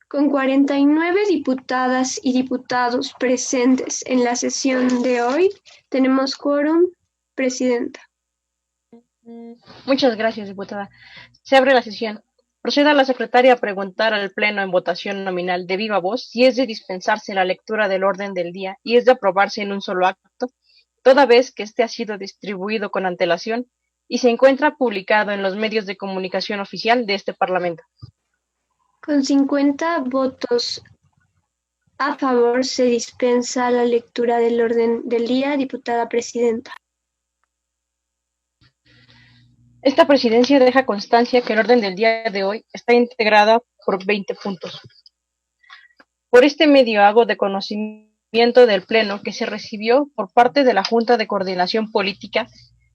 Con 49 diputadas y diputados presentes en la sesión de hoy, tenemos quórum. Presidenta. Muchas gracias, diputada. Se abre la sesión. Proceda la secretaria a preguntar al Pleno en votación nominal de viva voz si es de dispensarse la lectura del orden del día y es de aprobarse en un solo acto, toda vez que éste ha sido distribuido con antelación y se encuentra publicado en los medios de comunicación oficial de este Parlamento. Con 50 votos a favor, se dispensa la lectura del orden del día, diputada presidenta. Esta presidencia deja constancia que el orden del día de hoy está integrada por 20 puntos. Por este medio hago de conocimiento del Pleno que se recibió por parte de la Junta de Coordinación Política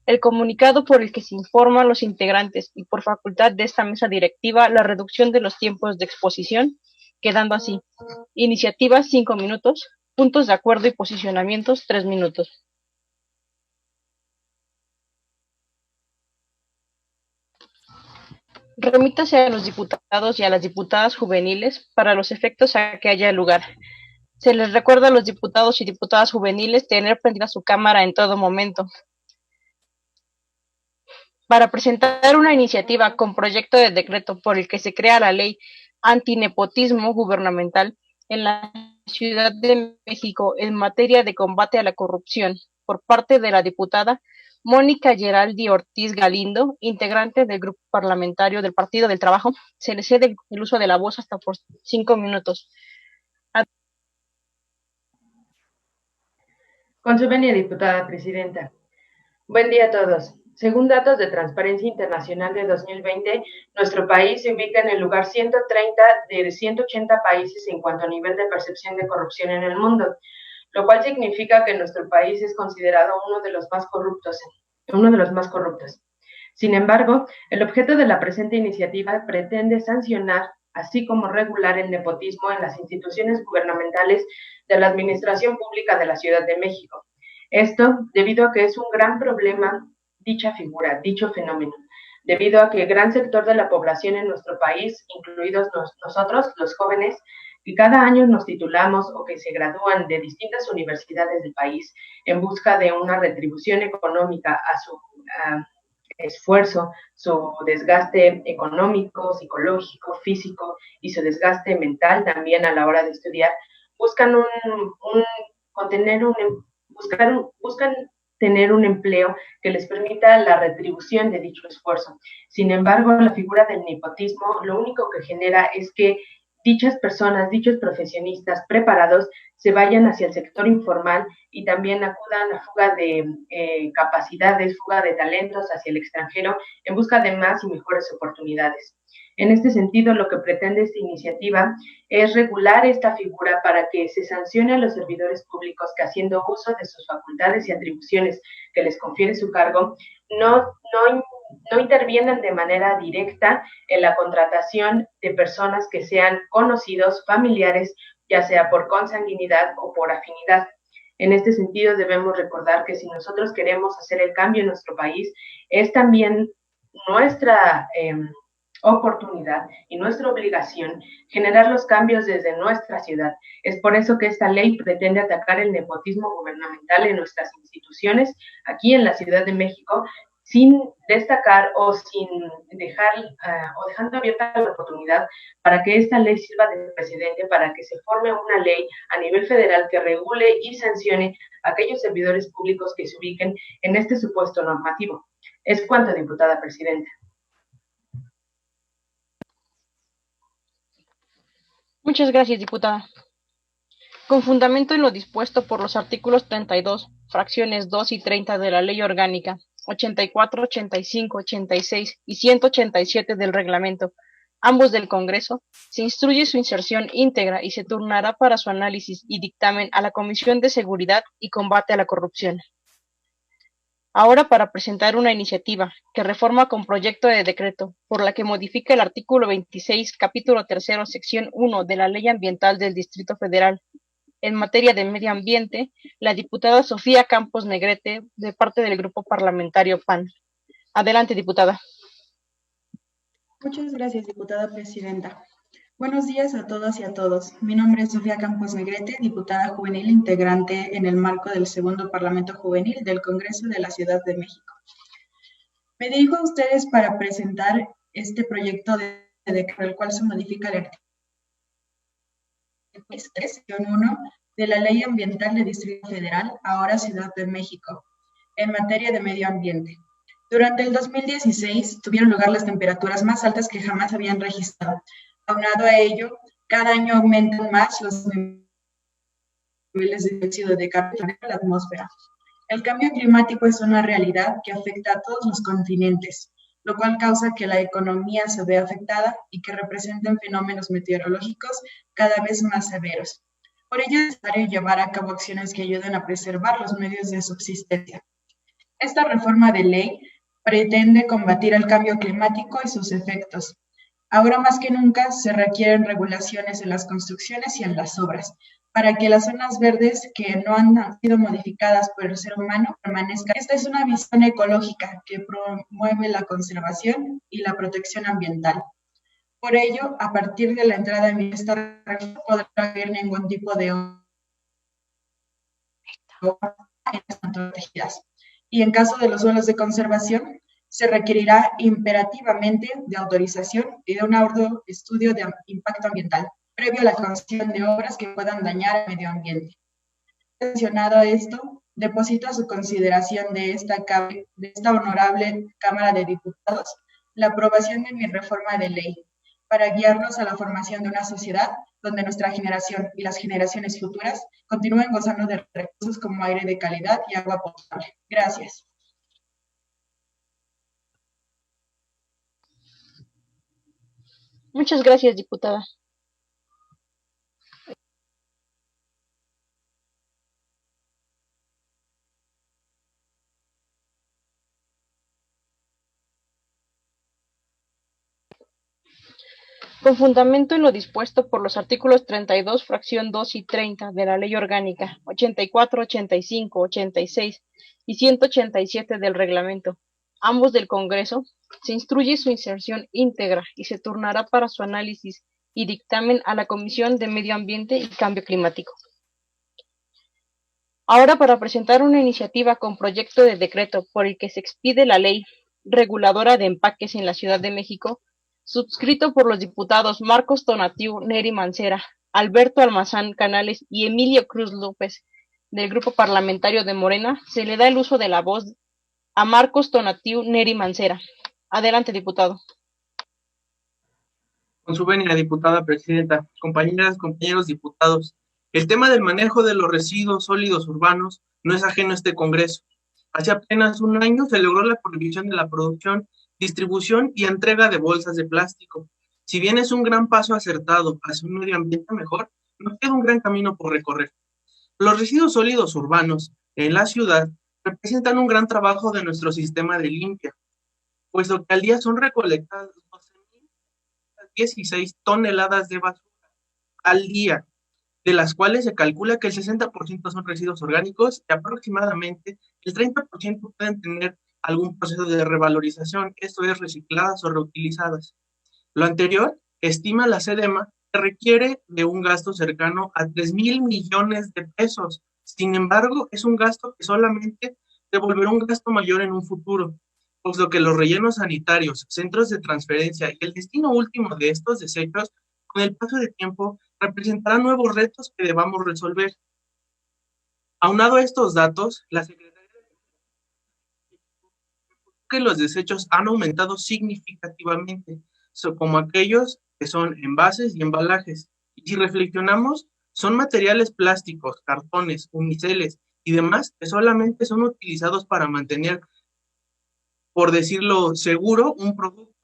el comunicado por el que se informa a los integrantes y por facultad de esta mesa directiva la reducción de los tiempos de exposición, quedando así: iniciativas 5 minutos, puntos de acuerdo y posicionamientos 3 minutos. Remítase a los diputados y a las diputadas juveniles para los efectos a que haya lugar. Se les recuerda a los diputados y diputadas juveniles tener prendida su cámara en todo momento. Para presentar una iniciativa con proyecto de decreto por el que se crea la ley antinepotismo gubernamental en la Ciudad de México en materia de combate a la corrupción, por parte de la diputada Mónica Geraldi Ortiz Galindo, integrante del grupo parlamentario del Partido del Trabajo, se le cede el uso de la voz hasta por 5 minutos. Con su venia, diputada presidenta. Buen día a todos. Según datos de Transparencia Internacional de 2020, nuestro país se ubica en el lugar 130 de 180 países en cuanto a nivel de percepción de corrupción en el mundo, lo cual significa que nuestro país es considerado uno de los más corruptos. Sin embargo, el objeto de la presente iniciativa pretende sancionar, así como regular el nepotismo en las instituciones gubernamentales de la Administración Pública de la Ciudad de México. Esto debido a que es un gran problema dicha figura, dicho fenómeno, debido a que gran sector de la población en nuestro país, incluidos nosotros, los jóvenes, que cada año nos titulamos o que se gradúan de distintas universidades del país en busca de una retribución económica a su esfuerzo, su desgaste económico, psicológico, físico y su desgaste mental también a la hora de estudiar, buscan tener un empleo que les permita la retribución de dicho esfuerzo. Sin embargo, la figura del nepotismo lo único que genera es que dichas personas, dichos profesionistas preparados se vayan hacia el sector informal y también acudan a fuga de capacidades, fuga de talentos hacia el extranjero en busca de más y mejores oportunidades. En este sentido, lo que pretende esta iniciativa es regular esta figura para que se sancione a los servidores públicos que, haciendo uso de sus facultades y atribuciones que les confiere su cargo, no interviendan de manera directa en la contratación de personas que sean conocidos, familiares, ya sea por consanguinidad o por afinidad. En este sentido, debemos recordar que si nosotros queremos hacer el cambio en nuestro país, es también nuestra oportunidad y nuestra obligación generar los cambios desde nuestra ciudad. Es por eso que esta ley pretende atacar el nepotismo gubernamental en nuestras instituciones aquí en la Ciudad de México, sin destacar o sin dejar o dejando abierta la oportunidad para que esta ley sirva de precedente para que se forme una ley a nivel federal que regule y sancione a aquellos servidores públicos que se ubiquen en este supuesto normativo. Es cuanto, diputada presidenta. Muchas gracias, diputada. Con fundamento en lo dispuesto por los artículos 32, fracciones 2 y 30 de la Ley Orgánica 84, 85, 86 y 187 del Reglamento, ambos del Congreso, se instruye su inserción íntegra y se turnará para su análisis y dictamen a la Comisión de Seguridad y Combate a la Corrupción. Ahora, para presentar una iniciativa que reforma con proyecto de decreto por la que modifica el artículo 26, capítulo 3, sección 1 de la Ley Ambiental del Distrito Federal en materia de medio ambiente, la diputada Sofía Campos Negrete, de parte del Grupo Parlamentario PAN. Adelante, diputada. Muchas gracias, diputada presidenta. Buenos días a todas y a todos. Mi nombre es Sofía Campos Negrete, diputada juvenil integrante en el marco del segundo Parlamento Juvenil del Congreso de la Ciudad de México. Me dirijo a ustedes para presentar este proyecto de decreto, el cual se modifica el artículo 3.1 de la Ley Ambiental del Distrito Federal, ahora Ciudad de México, en materia de medio ambiente. Durante el 2016 tuvieron lugar las temperaturas más altas que jamás habían registrado. Aunado a ello, cada año aumentan más los niveles de dióxido de carbono en la atmósfera. El cambio climático es una realidad que afecta a todos los continentes, lo cual causa que la economía se vea afectada y que representen fenómenos meteorológicos cada vez más severos. Por ello es necesario llevar a cabo acciones que ayuden a preservar los medios de subsistencia. Esta reforma de ley pretende combatir el cambio climático y sus efectos. Ahora más que nunca se requieren regulaciones en las construcciones y en las obras, para que las zonas verdes que no han sido modificadas por el ser humano permanezcan. Esta es una visión ecológica que promueve la conservación y la protección ambiental. Por ello, a partir de la entrada en esta reforma, no podrá haber ningún tipo de obra en las protegidas. Y en caso de los suelos de conservación, se requerirá imperativamente de autorización y de un arduo estudio de impacto ambiental, previo a la construcción de obras que puedan dañar el medio ambiente. Mencionado esto, deposito a su consideración de esta honorable Cámara de Diputados la aprobación de mi reforma de ley, para guiarnos a la formación de una sociedad donde nuestra generación y las generaciones futuras continúen gozando de recursos como aire de calidad y agua potable. Gracias. Muchas gracias, diputada. Con fundamento en lo dispuesto por los artículos 32, fracción 2 y 30 de la Ley Orgánica 84, 85, 86 y 187 del Reglamento, ambos del Congreso, se instruye su inserción íntegra y se turnará para su análisis y dictamen a la Comisión de Medio Ambiente y Cambio Climático. Ahora para presentar una iniciativa con proyecto de decreto por el que se expide la Ley Reguladora de Empaques en la Ciudad de México, subscrito por los diputados Marcos Tonatiu Neri Mancera, Alberto Almazán Canales y Emilio Cruz López, del Grupo Parlamentario de Morena, se le da el uso de la voz a Marcos Tonatiu Neri Mancera. Adelante, diputado. Con su venia, diputada presidenta, compañeras, compañeros diputados, el tema del manejo de los residuos sólidos urbanos no es ajeno a este Congreso. Hace apenas un año se logró la prohibición de la producción, distribución y entrega de bolsas de plástico. Si bien es un gran paso acertado hacia un medio ambiente mejor, nos queda un gran camino por recorrer. Los residuos sólidos urbanos en la ciudad representan un gran trabajo de nuestro sistema de limpia, puesto que al día son recolectadas 12.016 toneladas de basura al día, de las cuales se calcula que el 60% son residuos orgánicos y aproximadamente el 30% pueden tener algún proceso de revalorización, esto es, recicladas o reutilizadas. Lo anterior estima la SEDEMA que requiere de un gasto cercano a 3,000 millones de pesos. Sin embargo, es un gasto que solamente devolverá un gasto mayor en un futuro, puesto que los rellenos sanitarios, centros de transferencia y el destino último de estos desechos, con el paso del tiempo, representarán nuevos retos que debamos resolver. Aunado a estos datos, la Secretaría que los desechos han aumentado significativamente, como aquellos que son envases y embalajes. Y si reflexionamos, son materiales plásticos, cartones, uniceles y demás que solamente son utilizados para mantener, por decirlo seguro, un producto.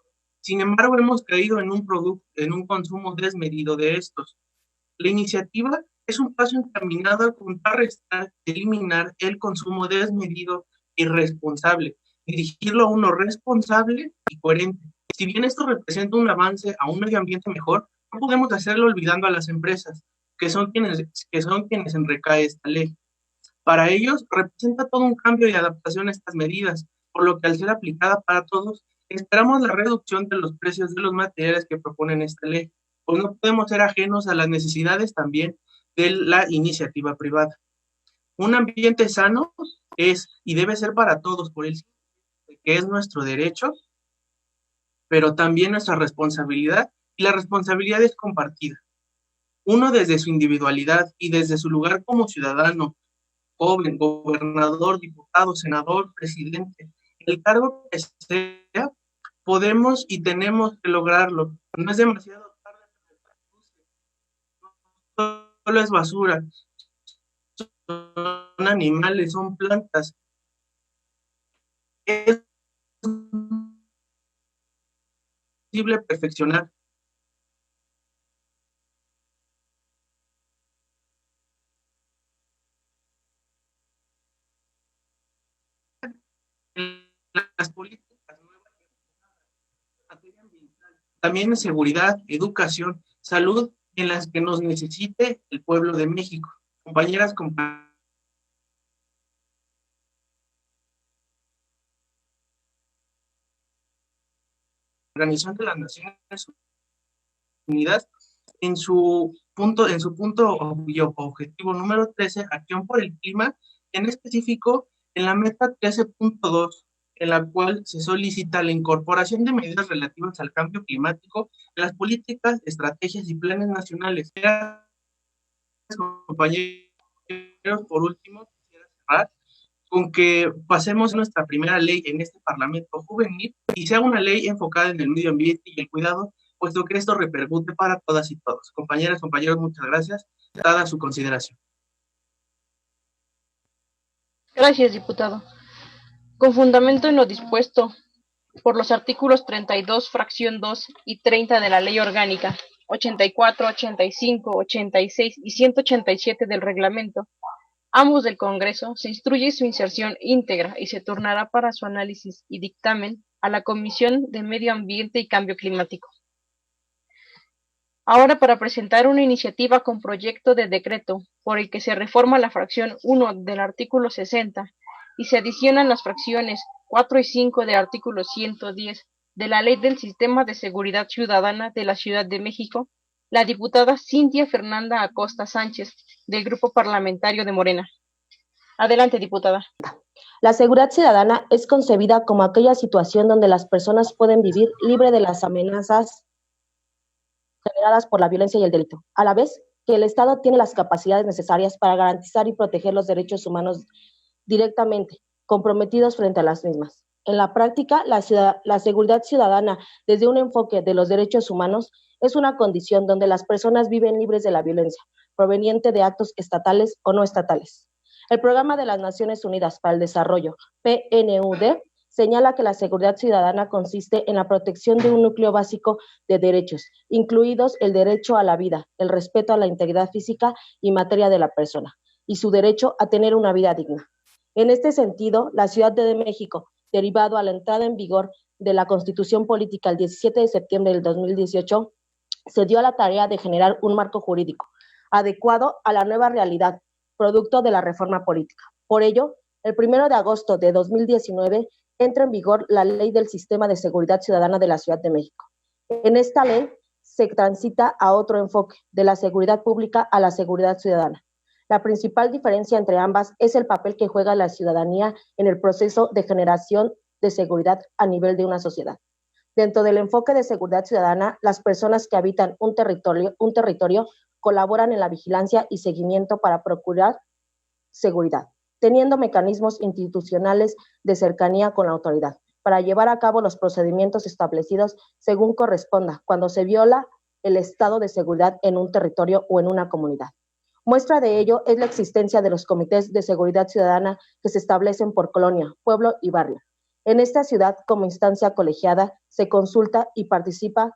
Sin embargo, hemos caído en un consumo desmedido de estos. La iniciativa es un paso encaminado a contrarrestar y eliminar el consumo desmedido y irresponsable, dirigirlo a uno responsable y coherente. Si bien esto representa un avance a un medio ambiente mejor, no podemos hacerlo olvidando a las empresas, que son quienes recae esta ley. Para ellos, representa todo un cambio y adaptación a estas medidas, por lo que al ser aplicada para todos, esperamos la reducción de los precios de los materiales que proponen esta ley, pues no podemos ser ajenos a las necesidades también de la iniciativa privada. Un ambiente sano es y debe ser para todos, por el que es nuestro derecho, pero también nuestra responsabilidad, y la responsabilidad es compartida. Uno desde su individualidad y desde su lugar como ciudadano, joven, gobernador, diputado, senador, presidente, el cargo que sea, podemos y tenemos que lograrlo. No es demasiado tarde, solo es basura, son animales, son plantas. Es posible perfeccionar. Las políticas nuevas, también en seguridad, educación, salud, en las que nos necesite el pueblo de México. Compañeras, compañeros, Organización de las Naciones Unidas, en su punto objetivo número 13, acción por el clima, en específico en la meta 13.2, en la cual se solicita la incorporación de medidas relativas al cambio climático en las políticas, estrategias y planes nacionales. Compañeros, por último, quisiera cerrar con que pasemos nuestra primera ley en este Parlamento juvenil y sea una ley enfocada en el medio ambiente y el cuidado, puesto que esto repercute para todas y todos. Compañeras, compañeros, muchas gracias. Dada su consideración. Gracias, diputado. Con fundamento en lo dispuesto por los artículos 32, fracción 2 y 30 de la Ley Orgánica 84, 85, 86 y 187 del Reglamento, ambos del Congreso, se instruye su inserción íntegra y se turnará para su análisis y dictamen a la Comisión de Medio Ambiente y Cambio Climático. Ahora para presentar una iniciativa con proyecto de decreto por el que se reforma la fracción 1 del artículo 60 y se adicionan las fracciones 4 y 5 del artículo 110 de la Ley del Sistema de Seguridad Ciudadana de la Ciudad de México, la diputada Cintia Fernanda Acosta Sánchez, del Grupo Parlamentario de Morena. Adelante, diputada. La seguridad ciudadana es concebida como aquella situación donde las personas pueden vivir libre de las amenazas generadas por la violencia y el delito, a la vez que el Estado tiene las capacidades necesarias para garantizar y proteger los derechos humanos directamente, comprometidos frente a las mismas. En la práctica, la seguridad ciudadana, desde un enfoque de los derechos humanos, es una condición donde las personas viven libres de la violencia, proveniente de actos estatales o no estatales. El Programa de las Naciones Unidas para el Desarrollo, PNUD, señala que la seguridad ciudadana consiste en la protección de un núcleo básico de derechos, incluidos el derecho a la vida, el respeto a la integridad física y materia de la persona, y su derecho a tener una vida digna. En este sentido, la Ciudad de México, derivado a la entrada en vigor de la Constitución Política el 17 de septiembre del 2018, se dio a la tarea de generar un marco jurídico adecuado a la nueva realidad, producto de la reforma política. Por ello, el 1 de agosto de 2019 entra en vigor la Ley del Sistema de Seguridad Ciudadana de la Ciudad de México. En esta ley se transita a otro enfoque, de la seguridad pública a la seguridad ciudadana. La principal diferencia entre ambas es el papel que juega la ciudadanía en el proceso de generación de seguridad a nivel de una sociedad. Dentro del enfoque de seguridad ciudadana, las personas que habitan un territorio colaboran en la vigilancia y seguimiento para procurar seguridad, teniendo mecanismos institucionales de cercanía con la autoridad, para llevar a cabo los procedimientos establecidos según corresponda, cuando se viola el estado de seguridad en un territorio o en una comunidad. Muestra de ello es la existencia de los comités de seguridad ciudadana que se establecen por colonia, pueblo y barrio. En esta ciudad, como instancia colegiada, se consulta y participación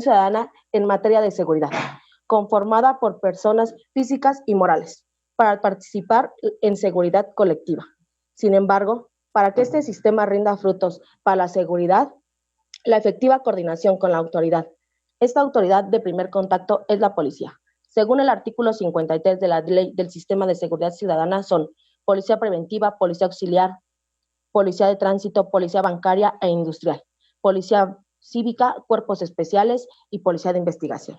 ciudadana en materia de seguridad, conformada por personas físicas y morales, para participar en seguridad colectiva. Sin embargo, para que este sistema rinda frutos para la seguridad, la efectiva coordinación con la autoridad. Esta autoridad de primer contacto es la policía. Según el artículo 53 de la Ley del Sistema de Seguridad Ciudadana, son policía preventiva, policía auxiliar, policía de tránsito, policía bancaria e industrial, policía cívica, cuerpos especiales y policía de investigación.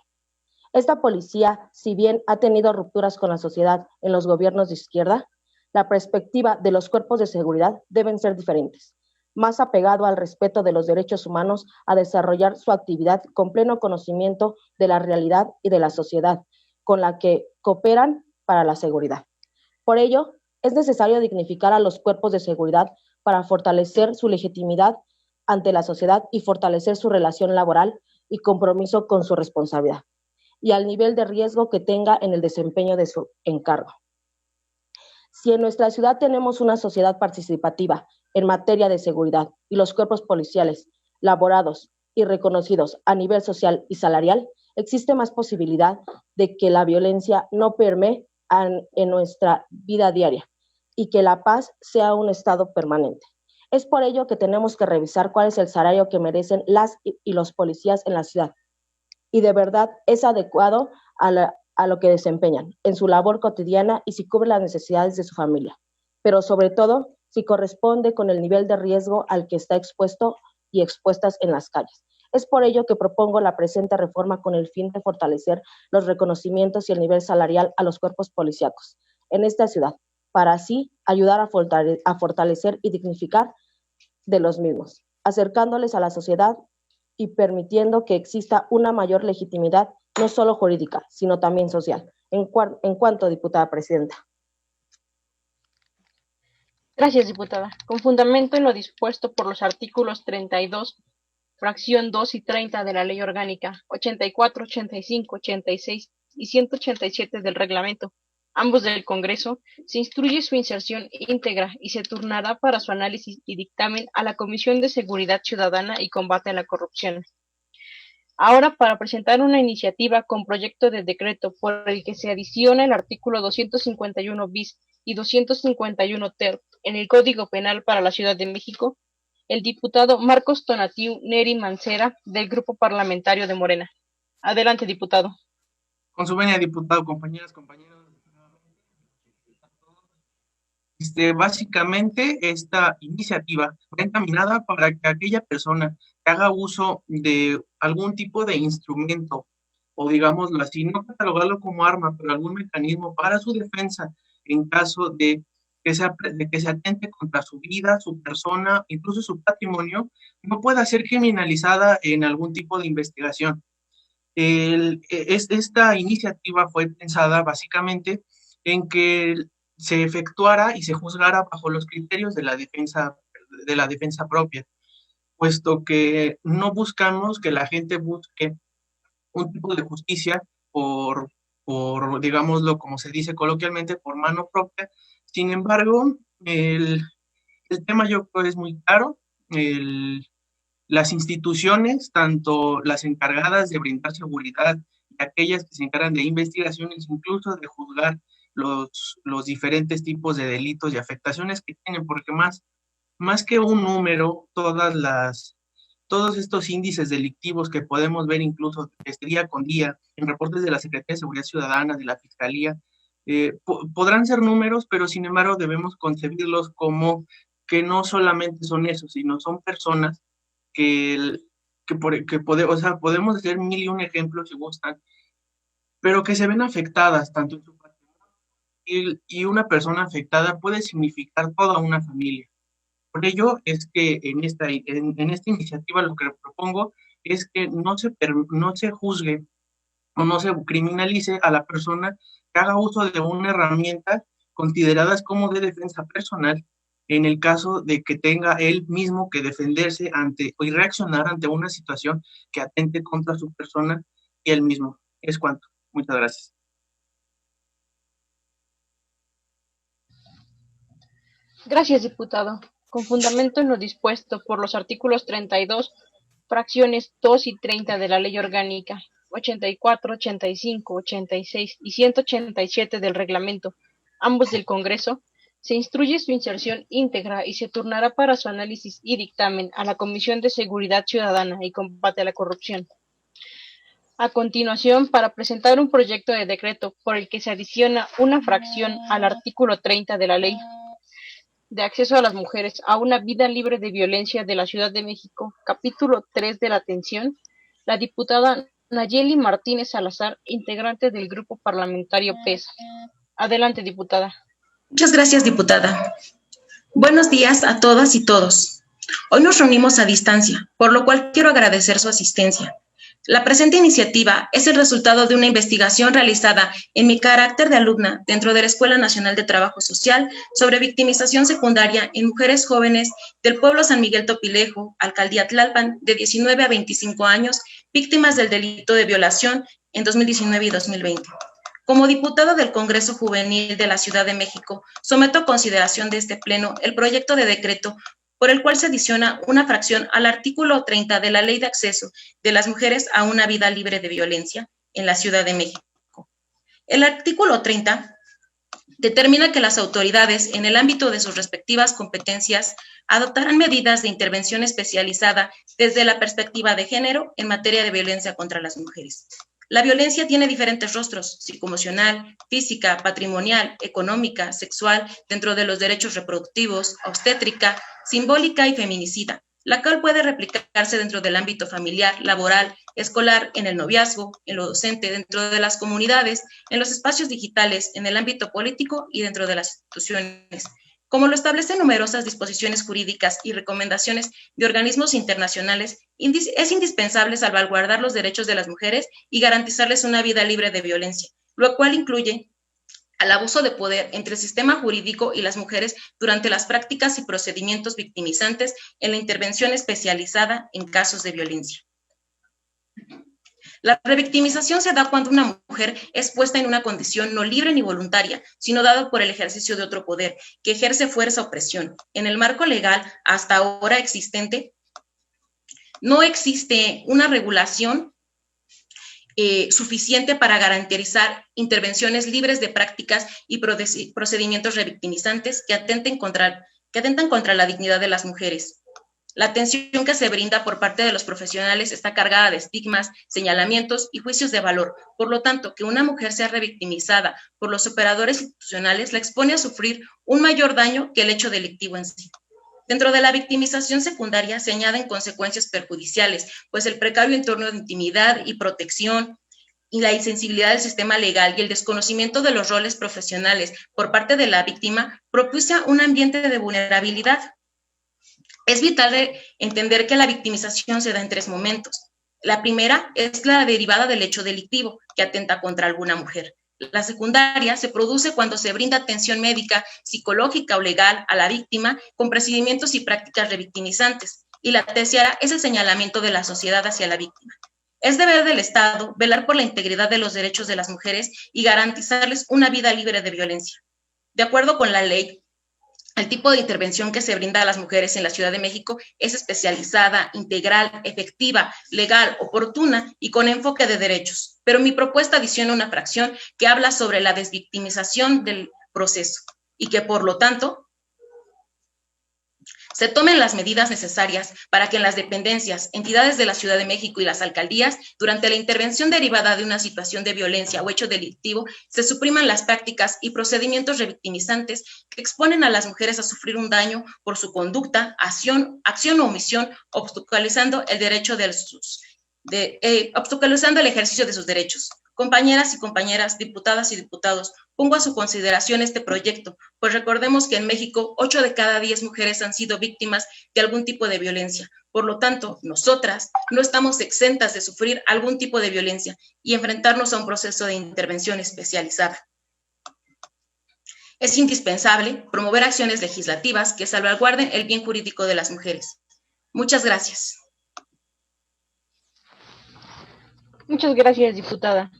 Esta policía, si bien ha tenido rupturas con la sociedad en los gobiernos de izquierda, la perspectiva de los cuerpos de seguridad deben ser diferentes, más apegado al respeto de los derechos humanos, a desarrollar su actividad con pleno conocimiento de la realidad y de la sociedad con la que cooperan para la seguridad. Por ello, es necesario dignificar a los cuerpos de seguridad para fortalecer su legitimidad ante la sociedad y fortalecer su relación laboral y compromiso con su responsabilidad y al nivel de riesgo que tenga en el desempeño de su encargo. Si en nuestra ciudad tenemos una sociedad participativa en materia de seguridad y los cuerpos policiales laborados y reconocidos a nivel social y salarial, existe más posibilidad de que la violencia no permee en nuestra vida diaria y que la paz sea un estado permanente. Es por ello que tenemos que revisar cuál es el salario que merecen las y los policías en la ciudad y de verdad es adecuado a lo que desempeñan en su labor cotidiana y si cubre las necesidades de su familia, pero sobre todo si corresponde con el nivel de riesgo al que está expuesto y expuestas en las calles. Es por ello que propongo la presente reforma con el fin de fortalecer los reconocimientos y el nivel salarial a los cuerpos policíacos en esta ciudad, para así ayudar a fortalecer y dignificar de los mismos, acercándoles a la sociedad y permitiendo que exista una mayor legitimidad, no solo jurídica, sino también social. En cuanto, diputada presidenta. Gracias, diputada. Con fundamento en lo dispuesto por los artículos 32, fracción 2 y 30 de la Ley Orgánica 84, 85, 86 y 187 del Reglamento, ambos del Congreso, se instruye su inserción íntegra y se turnará para su análisis y dictamen a la Comisión de Seguridad Ciudadana y Combate a la Corrupción. Ahora, para presentar una iniciativa con proyecto de decreto por el que se adiciona el artículo 251 bis y 251 ter en el Código Penal para la Ciudad de México, el diputado Marcos Tonatiu Neri Mancera, del Grupo Parlamentario de Morena. Adelante, diputado. Con su venia, diputado, compañeras, compañeros. Básicamente, esta iniciativa va encaminada para que aquella persona que haga uso de algún tipo de instrumento, o digámoslo así, no catalogarlo como arma, pero algún mecanismo para su defensa en caso de que se atente contra su vida, su persona, incluso su patrimonio, no pueda ser criminalizada en algún tipo de investigación. Esta iniciativa fue pensada básicamente en que se efectuara y se juzgara bajo los criterios de la defensa propia, puesto que no buscamos que la gente busque un tipo de justicia por digámoslo como se dice coloquialmente, por mano propia. Sin embargo, el tema yo creo es muy claro. Las instituciones, tanto las encargadas de brindar seguridad y aquellas que se encargan de investigaciones, incluso de juzgar los diferentes tipos de delitos y afectaciones que tienen, porque más que un número, todos estos índices delictivos que podemos ver incluso día con día en reportes de la Secretaría de Seguridad Ciudadana, de la Fiscalía, podrán ser números, pero sin embargo debemos concebirlos como que no solamente son eso, sino son personas podemos hacer mil y un ejemplos si gustan, pero que se ven afectadas tanto en su patrimonio y una persona afectada puede significar toda una familia. Por ello es que en esta iniciativa lo que propongo es que no se juzgue o no se criminalice a la persona que haga uso de una herramienta consideradas como de defensa personal en el caso de que tenga él mismo que defenderse y reaccionar ante una situación que atente contra su persona y él mismo. Es cuanto. Muchas gracias. Gracias, diputado. Con fundamento en lo dispuesto por los artículos 32, fracciones 2 y 30 de la Ley Orgánica 84, 85, 86 y 187 del Reglamento, ambos del Congreso, se instruye su inserción íntegra y se turnará para su análisis y dictamen a la Comisión de Seguridad Ciudadana y Combate a la Corrupción. A continuación, para presentar un proyecto de decreto por el que se adiciona una fracción al artículo 30 de la ley, de acceso a las mujeres a una vida libre de violencia de la Ciudad de México, capítulo 3 de la atención, la diputada Nayeli Martínez Salazar, integrante del grupo parlamentario PES. Adelante, diputada. Muchas gracias, diputada. Buenos días a todas y todos. Hoy nos reunimos a distancia, por lo cual quiero agradecer su asistencia. La presente iniciativa es el resultado de una investigación realizada en mi carácter de alumna dentro de la Escuela Nacional de Trabajo Social sobre victimización secundaria en mujeres jóvenes del pueblo San Miguel Topilejo, Alcaldía Tlalpan, de 19 a 25 años, víctimas del delito de violación en 2019 y 2020. Como diputada del Congreso Juvenil de la Ciudad de México, someto a consideración de este Pleno el proyecto de decreto por el cual se adiciona una fracción al artículo 30 de la Ley de Acceso de las Mujeres a una Vida Libre de Violencia en la Ciudad de México. El artículo 30 determina que las autoridades, en el ámbito de sus respectivas competencias, adoptarán medidas de intervención especializada desde la perspectiva de género en materia de violencia contra las mujeres. La violencia tiene diferentes rostros: psicoemocional, física, patrimonial, económica, sexual, dentro de los derechos reproductivos, obstétrica, simbólica y feminicida, la cual puede replicarse dentro del ámbito familiar, laboral, escolar, en el noviazgo, en lo docente, dentro de las comunidades, en los espacios digitales, en el ámbito político y dentro de las instituciones. Como lo establecen numerosas disposiciones jurídicas y recomendaciones de organismos internacionales, es indispensable salvaguardar los derechos de las mujeres y garantizarles una vida libre de violencia, lo cual incluye al abuso de poder entre el sistema jurídico y las mujeres durante las prácticas y procedimientos victimizantes en la intervención especializada en casos de violencia. La revictimización se da cuando una mujer es puesta en una condición no libre ni voluntaria, sino dada por el ejercicio de otro poder, que ejerce fuerza o presión. En el marco legal hasta ahora existente, no existe una regulación suficiente para garantizar intervenciones libres de prácticas y procedimientos revictimizantes que atentan contra la dignidad de las mujeres. La atención que se brinda por parte de los profesionales está cargada de estigmas, señalamientos y juicios de valor. Por lo tanto, que una mujer sea revictimizada por los operadores institucionales la expone a sufrir un mayor daño que el hecho delictivo en sí. Dentro de la victimización secundaria se añaden consecuencias perjudiciales, pues el precario entorno de intimidad y protección y la insensibilidad del sistema legal y el desconocimiento de los roles profesionales por parte de la víctima propicia un ambiente de vulnerabilidad. Es vital entender que la victimización se da en tres momentos. La primera es la derivada del hecho delictivo, que atenta contra alguna mujer. La secundaria se produce cuando se brinda atención médica, psicológica o legal a la víctima con procedimientos y prácticas revictimizantes. Y la tercera es el señalamiento de la sociedad hacia la víctima. Es deber del Estado velar por la integridad de los derechos de las mujeres y garantizarles una vida libre de violencia. De acuerdo con la ley, el tipo de intervención que se brinda a las mujeres en la Ciudad de México es especializada, integral, efectiva, legal, oportuna y con enfoque de derechos. Pero mi propuesta adiciona una fracción que habla sobre la desvictimización del proceso y que, por lo tanto, se tomen las medidas necesarias para que en las dependencias, entidades de la Ciudad de México y las alcaldías, durante la intervención derivada de una situación de violencia o hecho delictivo, se supriman las prácticas y procedimientos revictimizantes que exponen a las mujeres a sufrir un daño por su conducta, acción o omisión, obstaculizando el ejercicio de sus derechos. Compañeras y compañeras, diputadas y diputados, pongo a su consideración este proyecto, pues recordemos que en México 8 de cada 10 mujeres han sido víctimas de algún tipo de violencia. Por lo tanto, nosotras no estamos exentas de sufrir algún tipo de violencia y enfrentarnos a un proceso de intervención especializada. Es indispensable promover acciones legislativas que salvaguarden el bien jurídico de las mujeres. Muchas gracias. Muchas gracias, diputada.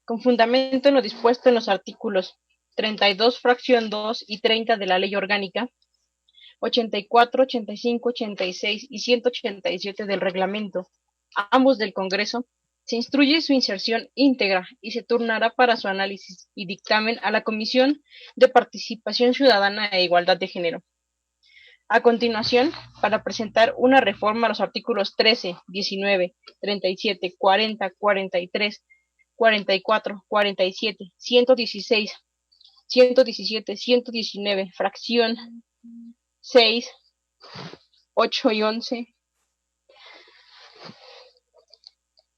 Con fundamento en lo dispuesto en los artículos 32, fracción 2 y 30 de la Ley Orgánica, 84, 85, 86 y 187 del Reglamento, ambos del Congreso, se instruye su inserción íntegra y se turnará para su análisis y dictamen a la Comisión de Participación Ciudadana e Igualdad de Género. A continuación, para presentar una reforma a los artículos 13, 19, 37, 40, 43, 44, 47, 116, 117, 119, fracción 6, 8 y 11,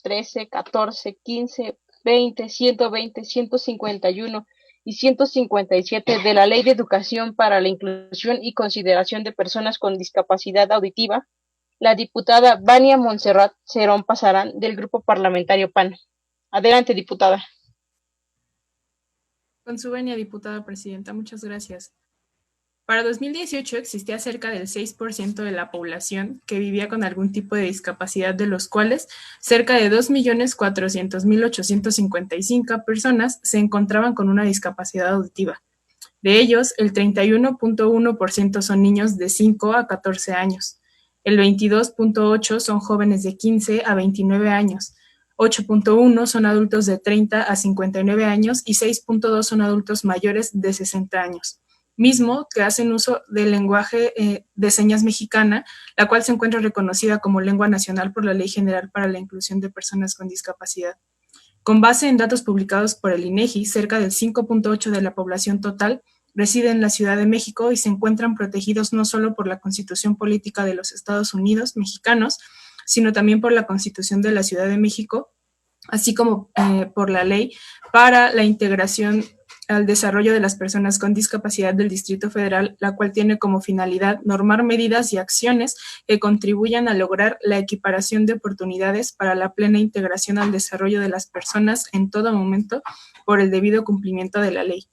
13, 14, 15, 20, 120, 151 y 157 de la Ley de Educación para la Inclusión y Consideración de Personas con Discapacidad Auditiva, la diputada Vania Montserrat Cerón Pasarán, del Grupo Parlamentario PAN. Adelante, diputada. Con su venia, diputada presidenta, muchas gracias. Para 2018 existía cerca del 6% de la población que vivía con algún tipo de discapacidad, de los cuales cerca de 2.400.855 personas se encontraban con una discapacidad auditiva. De ellos, el 31.1% son niños de 5 a 14 años, el 22.8% son jóvenes de 15 a 29 años, 8.1% son adultos de 30 a 59 años y 6.2% son adultos mayores de 60 años. Mismo que hacen uso del lenguaje de señas mexicana, la cual se encuentra reconocida como lengua nacional por la Ley General para la Inclusión de Personas con Discapacidad. Con base en datos publicados por el INEGI, cerca del 5.8% de la población total reside en la Ciudad de México y se encuentran protegidos no solo por la Constitución Política de los Estados Unidos mexicanos, sino también por la Constitución de la Ciudad de México, así como por la Ley para la Integración al Desarrollo de las Personas con Discapacidad del Distrito Federal, la cual tiene como finalidad normar medidas y acciones que contribuyan a lograr la equiparación de oportunidades para la plena integración al desarrollo de las personas en todo momento por el debido cumplimiento de la ley.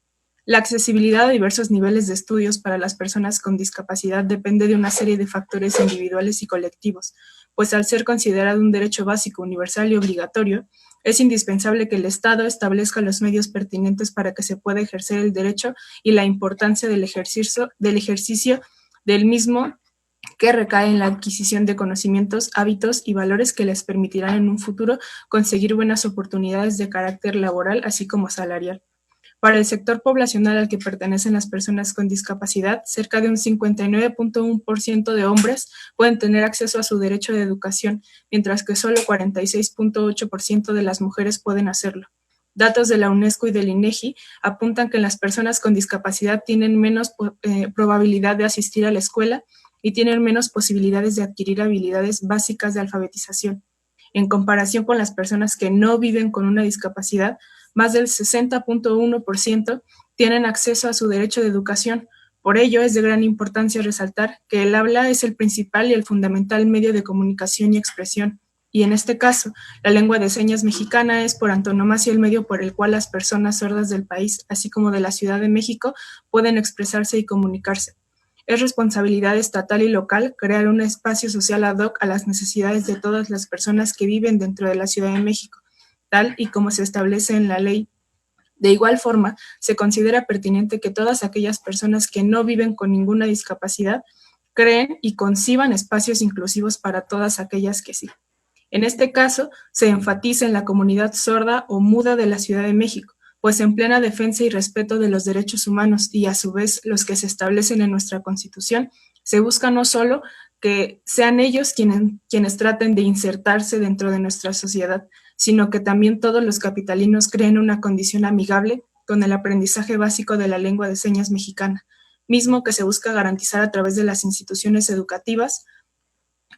La accesibilidad a diversos niveles de estudios para las personas con discapacidad depende de una serie de factores individuales y colectivos, pues al ser considerado un derecho básico, universal y obligatorio, es indispensable que el Estado establezca los medios pertinentes para que se pueda ejercer el derecho y la importancia del ejercicio del mismo, que recae en la adquisición de conocimientos, hábitos y valores que les permitirán en un futuro conseguir buenas oportunidades de carácter laboral, así como salarial. Para el sector poblacional al que pertenecen las personas con discapacidad, cerca de un 59.1% de hombres pueden tener acceso a su derecho de educación, mientras que solo 46.8% de las mujeres pueden hacerlo. Datos de la UNESCO y del INEGI apuntan que las personas con discapacidad tienen menos probabilidad de asistir a la escuela y tienen menos posibilidades de adquirir habilidades básicas de alfabetización. En comparación con las personas que no viven con una discapacidad, más del 60.1% tienen acceso a su derecho de educación. Por ello, es de gran importancia resaltar que el habla es el principal y el fundamental medio de comunicación y expresión, y en este caso, la lengua de señas mexicana es por antonomasia el medio por el cual las personas sordas del país, así como de la Ciudad de México, pueden expresarse y comunicarse. Es responsabilidad estatal y local crear un espacio social ad hoc a las necesidades de todas las personas que viven dentro de la Ciudad de México, tal y como se establece en la ley. De igual forma, se considera pertinente que todas aquellas personas que no viven con ninguna discapacidad creen y conciban espacios inclusivos para todas aquellas que sí. En este caso, se enfatiza en la comunidad sorda o muda de la Ciudad de México, pues en plena defensa y respeto de los derechos humanos y a su vez los que se establecen en nuestra Constitución, se busca no solo que sean ellos quienes traten de insertarse dentro de nuestra sociedad, sino que también todos los capitalinos creen una condición amigable con el aprendizaje básico de la lengua de señas mexicana, mismo que se busca garantizar a través de las instituciones educativas,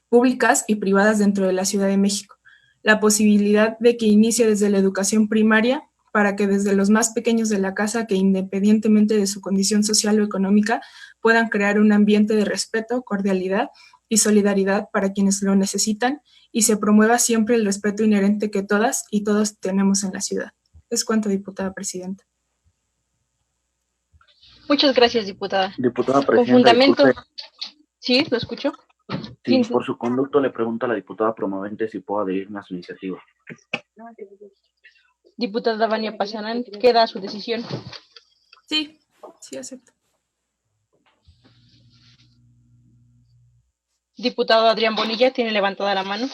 públicas y privadas dentro de la Ciudad de México. La posibilidad de que inicie desde la educación primaria para que desde los más pequeños de la casa, que independientemente de su condición social o económica, puedan crear un ambiente de respeto, cordialidad y solidaridad para quienes lo necesitan y se promueva siempre el respeto inherente que todas y todos tenemos en la ciudad. Es cuanto, diputada presidenta. Muchas gracias, diputada. Diputada Con presidenta, fundamento. disculpe, Sí, lo escucho. si Sí. por su conducto le pregunta a la diputada promovente si puedo adherirme a su iniciativa. Diputada Vania Pasarán, queda a su decisión. Sí, sí acepto. Diputado Adrián Bonilla, tiene levantada la mano.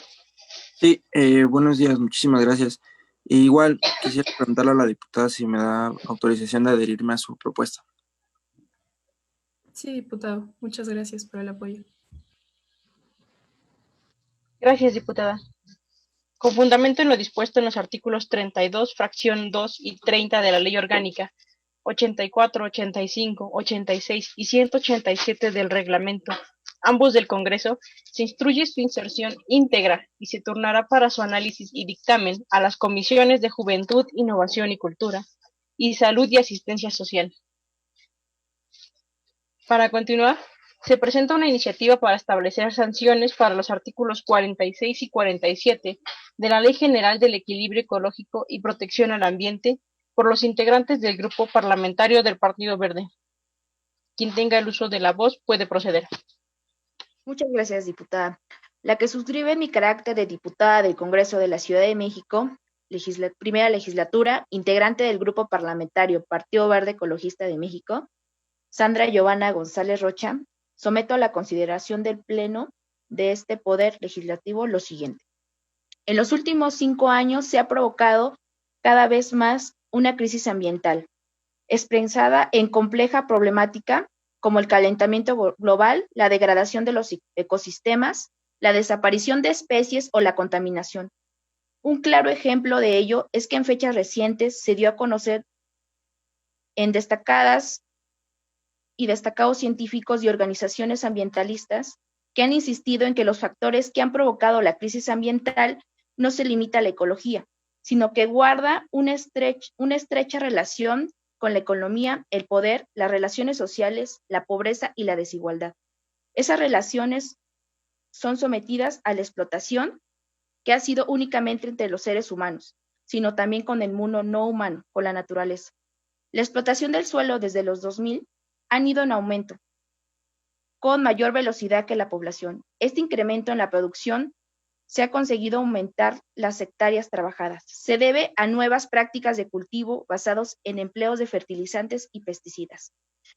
Sí, buenos días, muchísimas gracias. Igual quisiera preguntarle a la diputada si me da autorización de adherirme a su propuesta. Sí, diputado, muchas gracias por el apoyo. Gracias, diputada. Con fundamento en lo dispuesto en los artículos 32, fracción 2 y 30 de la Ley Orgánica 84, 85, 86 y 187 del reglamento, ambos del Congreso, se instruye su inserción íntegra y se turnará para su análisis y dictamen a las comisiones de Juventud, Innovación y Cultura y Salud y Asistencia Social. Para continuar, se presenta una iniciativa para establecer sanciones para los artículos 46 y 47 de la Ley General del Equilibrio Ecológico y Protección al Ambiente por los integrantes del Grupo Parlamentario del Partido Verde. Quien tenga el uso de la voz puede proceder. Muchas gracias, diputada. La que suscribe en mi carácter de diputada del Congreso de la Ciudad de México, primera legislatura, integrante del Grupo Parlamentario Partido Verde Ecologista de México, Sandra Giovanna González Rocha, someto a la consideración del Pleno de este Poder Legislativo lo siguiente. En los últimos 5 años se ha provocado cada vez más una crisis ambiental, expresada en compleja problemática como el calentamiento global, la degradación de los ecosistemas, la desaparición de especies o la contaminación. Un claro ejemplo de ello es que en fechas recientes se dio a conocer en destacados científicos y organizaciones ambientalistas que han insistido en que los factores que han provocado la crisis ambiental no se limita a la ecología, sino que guarda una estrecha relación con la economía, el poder, las relaciones sociales, la pobreza y la desigualdad. Esas relaciones son sometidas a la explotación, que ha sido únicamente entre los seres humanos, sino también con el mundo no humano, con la naturaleza. La explotación del suelo desde los 2000 han ido en aumento, con mayor velocidad que la población. Este incremento en la producción se ha conseguido aumentar las hectáreas trabajadas. Se debe a nuevas prácticas de cultivo basados en empleos de fertilizantes y pesticidas.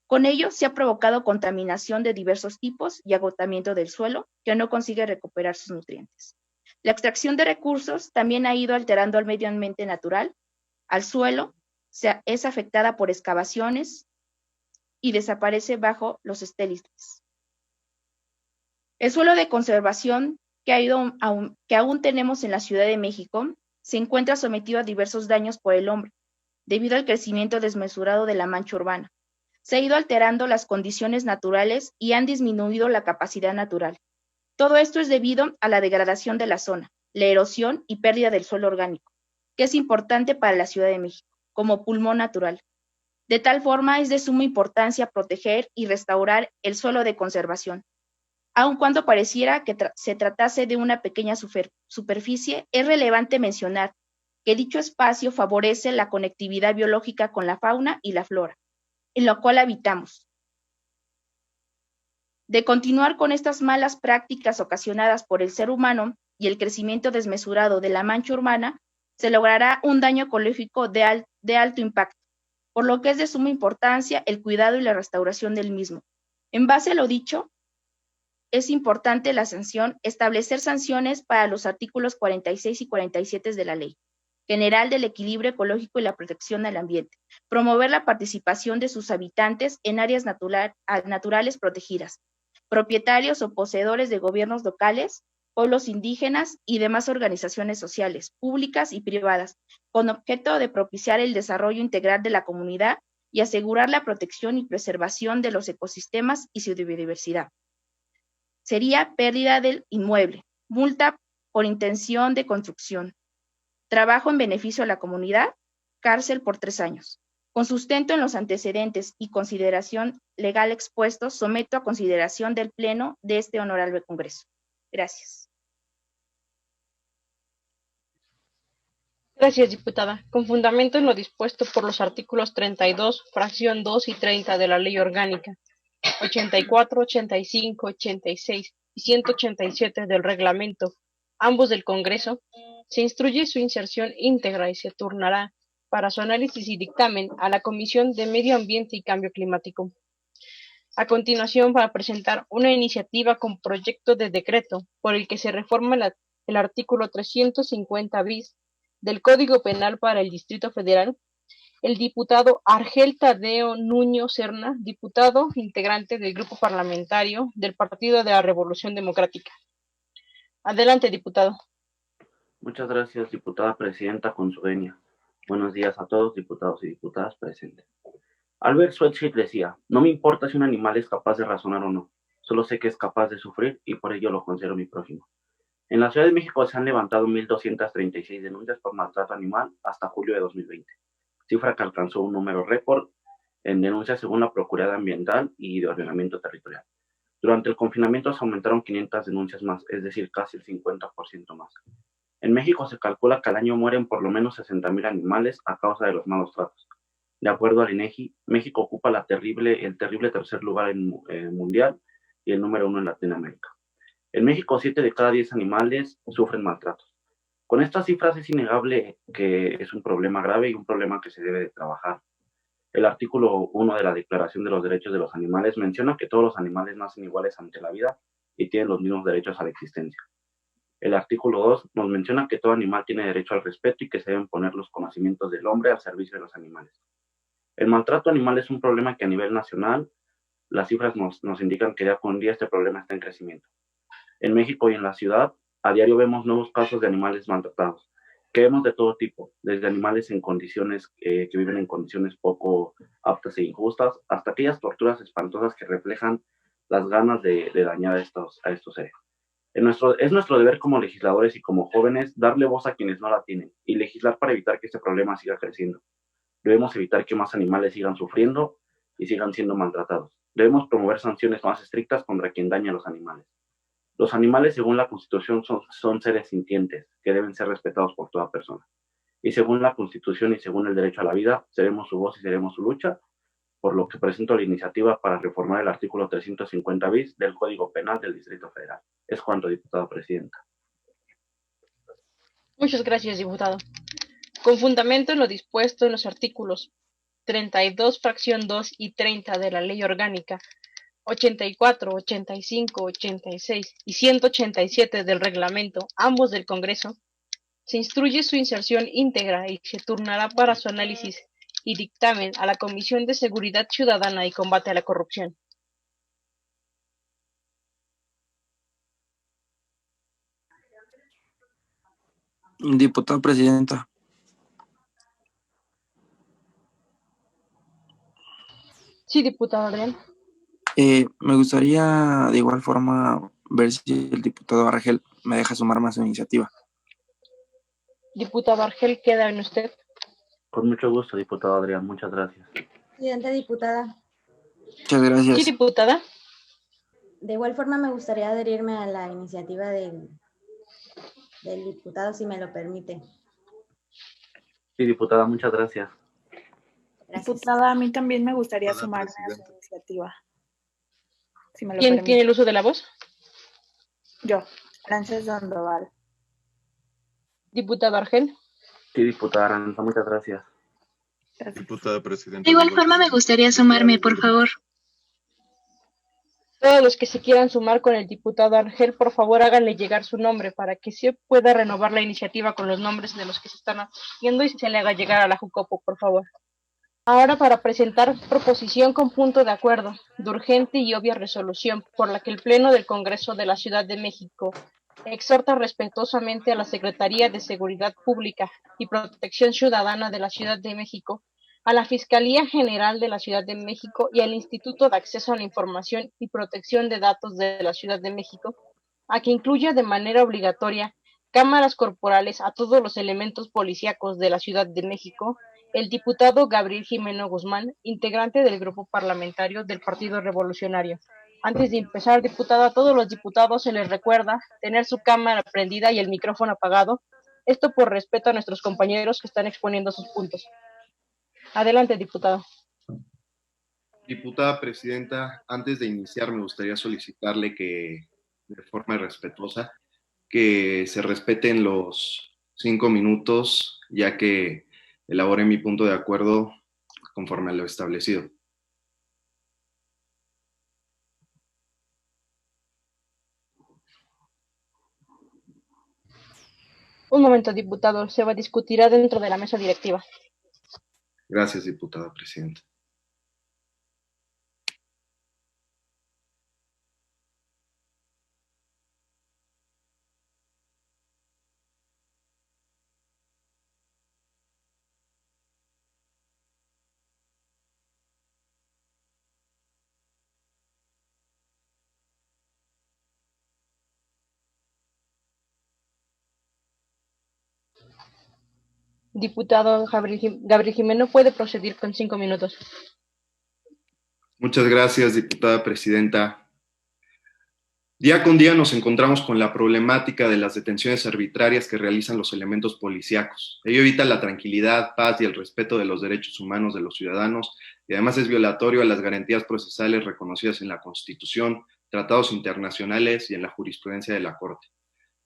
Con ello se ha provocado contaminación de diversos tipos y agotamiento del suelo, que no consigue recuperar sus nutrientes. La extracción de recursos también ha ido alterando al medio ambiente natural, al suelo, es afectada por excavaciones y desaparece bajo los estélites. El suelo de conservación que aún tenemos en la Ciudad de México se encuentra sometido a diversos daños por el hombre, debido al crecimiento desmesurado de la mancha urbana. Se han ido alterando las condiciones naturales y han disminuido la capacidad natural. Todo esto es debido a la degradación de la zona, la erosión y pérdida del suelo orgánico, que es importante para la Ciudad de México, como pulmón natural. De tal forma, es de suma importancia proteger y restaurar el suelo de conservación. Aun cuando pareciera que se tratase de una pequeña superficie, es relevante mencionar que dicho espacio favorece la conectividad biológica con la fauna y la flora, en la cual habitamos. De continuar con estas malas prácticas ocasionadas por el ser humano y el crecimiento desmesurado de la mancha urbana, se logrará un daño ecológico de alto impacto, por lo que es de suma importancia el cuidado y la restauración del mismo. En base a lo dicho, es importante establecer sanciones para los artículos 46 y 47 de la Ley General del Equilibrio Ecológico y la Protección al Ambiente, promover la participación de sus habitantes en áreas naturales protegidas, propietarios o poseedores de gobiernos locales, pueblos indígenas y demás organizaciones sociales, públicas y privadas, con objeto de propiciar el desarrollo integral de la comunidad y asegurar la protección y preservación de los ecosistemas y su biodiversidad. Sería pérdida del inmueble, multa por intención de construcción, trabajo en beneficio a la comunidad, cárcel por 3 años. Con sustento en los antecedentes y consideración legal expuestos, someto a consideración del Pleno de este honorable Congreso. Gracias. Gracias, diputada. Con fundamento en lo dispuesto por los artículos 32, fracción 2 y 30 de la Ley Orgánica, 84, 85, 86 y 187 del reglamento, ambos del Congreso, se instruye su inserción íntegra y se turnará para su análisis y dictamen a la Comisión de Medio Ambiente y Cambio Climático. A continuación, va a presentar una iniciativa con proyecto de decreto por el que se reforma el artículo 350 bis del Código Penal para el Distrito Federal, el diputado Argel Tadeo Nuño Serna, diputado integrante del Grupo Parlamentario del Partido de la Revolución Democrática. Adelante, diputado. Muchas gracias, diputada presidenta con su venia. Buenos días a todos, diputados y diputadas presentes. Albert Schweitzer decía, no me importa si un animal es capaz de razonar o no, solo sé que es capaz de sufrir y por ello lo considero mi prójimo. En la Ciudad de México se han levantado 1.236 denuncias por maltrato animal hasta julio de 2020, cifra que alcanzó un número récord en denuncias según la Procuraduría Ambiental y de Ordenamiento Territorial. Durante el confinamiento se aumentaron 500 denuncias más, es decir, casi el 50% más. En México se calcula que al año mueren por lo menos 60,000 animales a causa de los malos tratos. De acuerdo al INEGI, México ocupa el terrible tercer lugar mundial y el número 1 en Latinoamérica. En México, 7 de cada 10 animales sufren maltratos. Con estas cifras es innegable que es un problema grave y un problema que se debe de trabajar. El artículo 1 de la Declaración de los Derechos de los Animales menciona que todos los animales nacen iguales ante la vida y tienen los mismos derechos a la existencia. El artículo 2 nos menciona que todo animal tiene derecho al respeto y que se deben poner los conocimientos del hombre al servicio de los animales. El maltrato animal es un problema que a nivel nacional, las cifras nos indican que día con día este problema está en crecimiento. En México y en la ciudad, a diario vemos nuevos casos de animales maltratados, que vemos de todo tipo, desde animales en condiciones que viven en condiciones poco aptas e injustas, hasta aquellas torturas espantosas que reflejan las ganas de dañar a estos seres. Es nuestro deber como legisladores y como jóvenes darle voz a quienes no la tienen y legislar para evitar que este problema siga creciendo. Debemos evitar que más animales sigan sufriendo y sigan siendo maltratados. Debemos promover sanciones más estrictas contra quien daña a los animales. Los animales, según la Constitución, son seres sintientes que deben ser respetados por toda persona. Y según la Constitución y según el derecho a la vida, seremos su voz y seremos su lucha, por lo que presento la iniciativa para reformar el artículo 350 bis del Código Penal del Distrito Federal. Es cuanto, diputada presidenta. Muchas gracias, diputado. Con fundamento en lo dispuesto en los artículos 32, fracción 2 y 30 de la Ley Orgánica 84, 85, 86 y 187 del Reglamento, ambos del Congreso, se instruye su inserción íntegra y se turnará para su análisis y dictamen a la Comisión de Seguridad Ciudadana y Combate a la Corrupción. Diputada presidenta. Sí, diputado Adrián. Me gustaría de igual forma ver si el diputado Argel me deja sumar más a su iniciativa. Diputado Argel, ¿queda en usted? Con mucho gusto, diputado Adrián. Muchas gracias. Presidenta, diputada. Muchas gracias. Sí, diputada. De igual forma me gustaría adherirme a la iniciativa del diputado, si me lo permite. Sí, diputada, muchas gracias. Diputada, a mí también me gustaría sumarme a su iniciativa. Si me lo ¿Quién permite. tiene el uso de la voz? Yo, Frances Sandoval. Diputado Argel. Sí, diputada Aranza, muchas gracias. Diputada presidenta. De igual forma me gustaría sumarme, por favor. Todos los que se quieran sumar con el diputado Argel, por favor háganle llegar su nombre para que se pueda renovar la iniciativa con los nombres de los que se están asistiendo y se le haga llegar a la Jucopo, por favor. Ahora para presentar proposición con punto de acuerdo, de urgente y obvia resolución, por la que el Pleno del Congreso de la Ciudad de México exhorta respetuosamente a la Secretaría de Seguridad Pública y Protección Ciudadana de la Ciudad de México, a la Fiscalía General de la Ciudad de México y al Instituto de Acceso a la Información y Protección de Datos de la Ciudad de México, a que incluya de manera obligatoria cámaras corporales a todos los elementos policíacos de la Ciudad de México. El diputado Gabriel Jimeno Guzmán, integrante del grupo parlamentario del Partido Revolucionario. Antes de empezar, diputada, a todos los diputados se les recuerda tener su cámara prendida y el micrófono apagado, esto por respeto a nuestros compañeros que están exponiendo sus puntos. Adelante, diputado. Diputada presidenta, antes de iniciar me gustaría solicitarle que, de forma respetuosa, que se respeten los 5 minutos, ya que elaboré mi punto de acuerdo conforme a lo establecido. Un momento, diputado, se discutirá dentro de la mesa directiva. Gracias, diputada presidenta. Diputado Gabriel Jimeno, puede proceder con 5 minutos. Muchas gracias, diputada presidenta. Día con día nos encontramos con la problemática de las detenciones arbitrarias que realizan los elementos policíacos. Ello evita la tranquilidad, paz y el respeto de los derechos humanos de los ciudadanos y además es violatorio a las garantías procesales reconocidas en la Constitución, tratados internacionales y en la jurisprudencia de la Corte.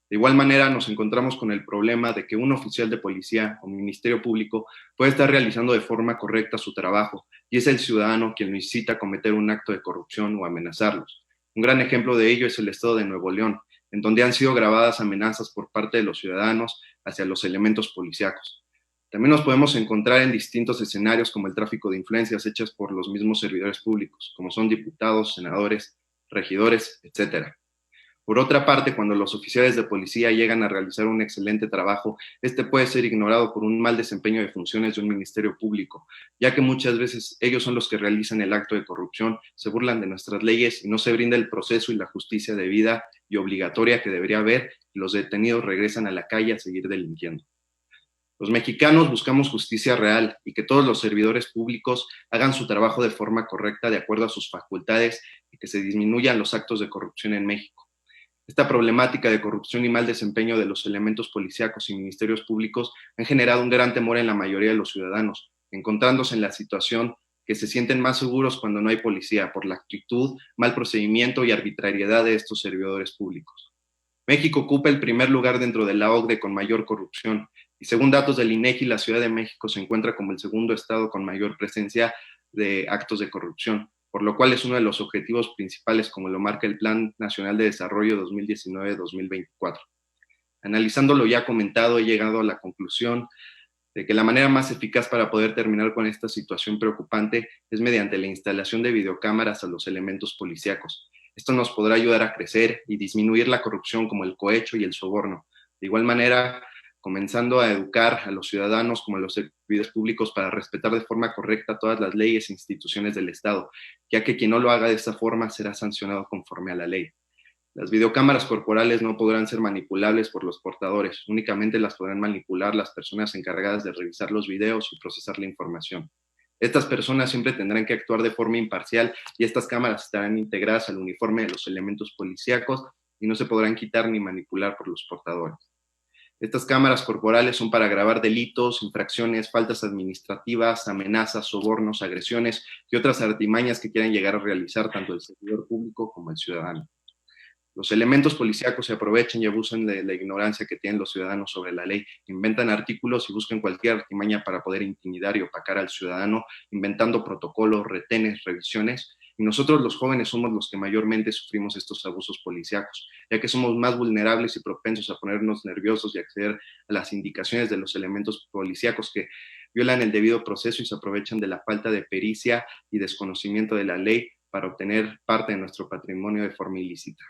De igual manera, nos encontramos con el problema de que un oficial de policía o ministerio público puede estar realizando de forma correcta su trabajo y es el ciudadano quien lo incita a cometer un acto de corrupción o amenazarlos. Un gran ejemplo de ello es el estado de Nuevo León, en donde han sido grabadas amenazas por parte de los ciudadanos hacia los elementos policíacos. También nos podemos encontrar en distintos escenarios como el tráfico de influencias hechas por los mismos servidores públicos, como son diputados, senadores, regidores, etc. Por otra parte, cuando los oficiales de policía llegan a realizar un excelente trabajo, este puede ser ignorado por un mal desempeño de funciones de un ministerio público, ya que muchas veces ellos son los que realizan el acto de corrupción, se burlan de nuestras leyes y no se brinda el proceso y la justicia debida y obligatoria que debería haber, y los detenidos regresan a la calle a seguir delinquiendo. Los mexicanos buscamos justicia real y que todos los servidores públicos hagan su trabajo de forma correcta de acuerdo a sus facultades y que se disminuyan los actos de corrupción en México. Esta problemática de corrupción y mal desempeño de los elementos policíacos y ministerios públicos han generado un gran temor en la mayoría de los ciudadanos, encontrándose en la situación que se sienten más seguros cuando no hay policía por la actitud, mal procedimiento y arbitrariedad de estos servidores públicos. México ocupa el primer lugar dentro de la OCDE con mayor corrupción y según datos del INEGI, la Ciudad de México se encuentra como el segundo estado con mayor presencia de actos de corrupción, por lo cual es uno de los objetivos principales como lo marca el Plan Nacional de Desarrollo 2019-2024. Analizando lo ya comentado, he llegado a la conclusión de que la manera más eficaz para poder terminar con esta situación preocupante es mediante la instalación de videocámaras a los elementos policíacos. Esto nos podrá ayudar a crecer y disminuir la corrupción como el cohecho y el soborno. De igual manera, comenzando a educar a los ciudadanos como a los servidores públicos para respetar de forma correcta todas las leyes e instituciones del Estado, ya que quien no lo haga de esta forma será sancionado conforme a la ley. Las videocámaras corporales no podrán ser manipulables por los portadores, únicamente las podrán manipular las personas encargadas de revisar los videos y procesar la información. Estas personas siempre tendrán que actuar de forma imparcial y estas cámaras estarán integradas al uniforme de los elementos policíacos y no se podrán quitar ni manipular por los portadores. Estas cámaras corporales son para grabar delitos, infracciones, faltas administrativas, amenazas, sobornos, agresiones y otras artimañas que quieran llegar a realizar tanto el servidor público como el ciudadano. Los elementos policíacos se aprovechan y abusan de la ignorancia que tienen los ciudadanos sobre la ley, inventan artículos y buscan cualquier artimaña para poder intimidar y opacar al ciudadano, inventando protocolos, retenes, revisiones. Y nosotros los jóvenes somos los que mayormente sufrimos estos abusos policíacos, ya que somos más vulnerables y propensos a ponernos nerviosos y acceder a las indicaciones de los elementos policíacos que violan el debido proceso y se aprovechan de la falta de pericia y desconocimiento de la ley para obtener parte de nuestro patrimonio de forma ilícita.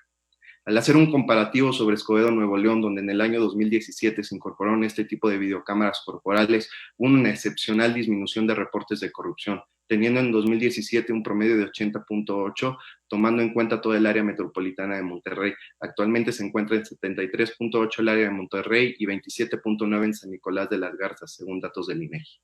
Al hacer un comparativo sobre Escobedo, Nuevo León, donde en el año 2017 se incorporaron este tipo de videocámaras corporales, hubo una excepcional disminución de reportes de corrupción, teniendo en 2017 un promedio de 80.8, tomando en cuenta toda el área metropolitana de Monterrey. Actualmente se encuentra en 73.8 el área de Monterrey y 27.9 en San Nicolás de las Garzas, según datos del INEGI.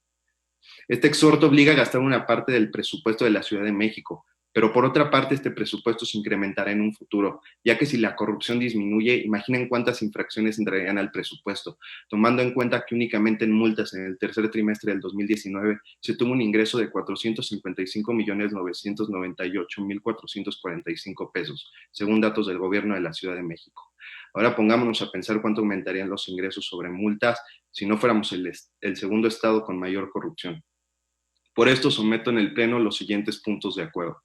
Este exhorto obliga a gastar una parte del presupuesto de la Ciudad de México, pero por otra parte este presupuesto se incrementará en un futuro, ya que si la corrupción disminuye, imaginen cuántas infracciones entrarían al presupuesto, tomando en cuenta que únicamente en multas en el tercer trimestre del 2019 se tuvo un ingreso de 455.998.445 pesos, según datos del gobierno de la Ciudad de México. Ahora pongámonos a pensar cuánto aumentarían los ingresos sobre multas si no fuéramos el segundo estado con mayor corrupción. Por esto someto en el Pleno los siguientes puntos de acuerdo.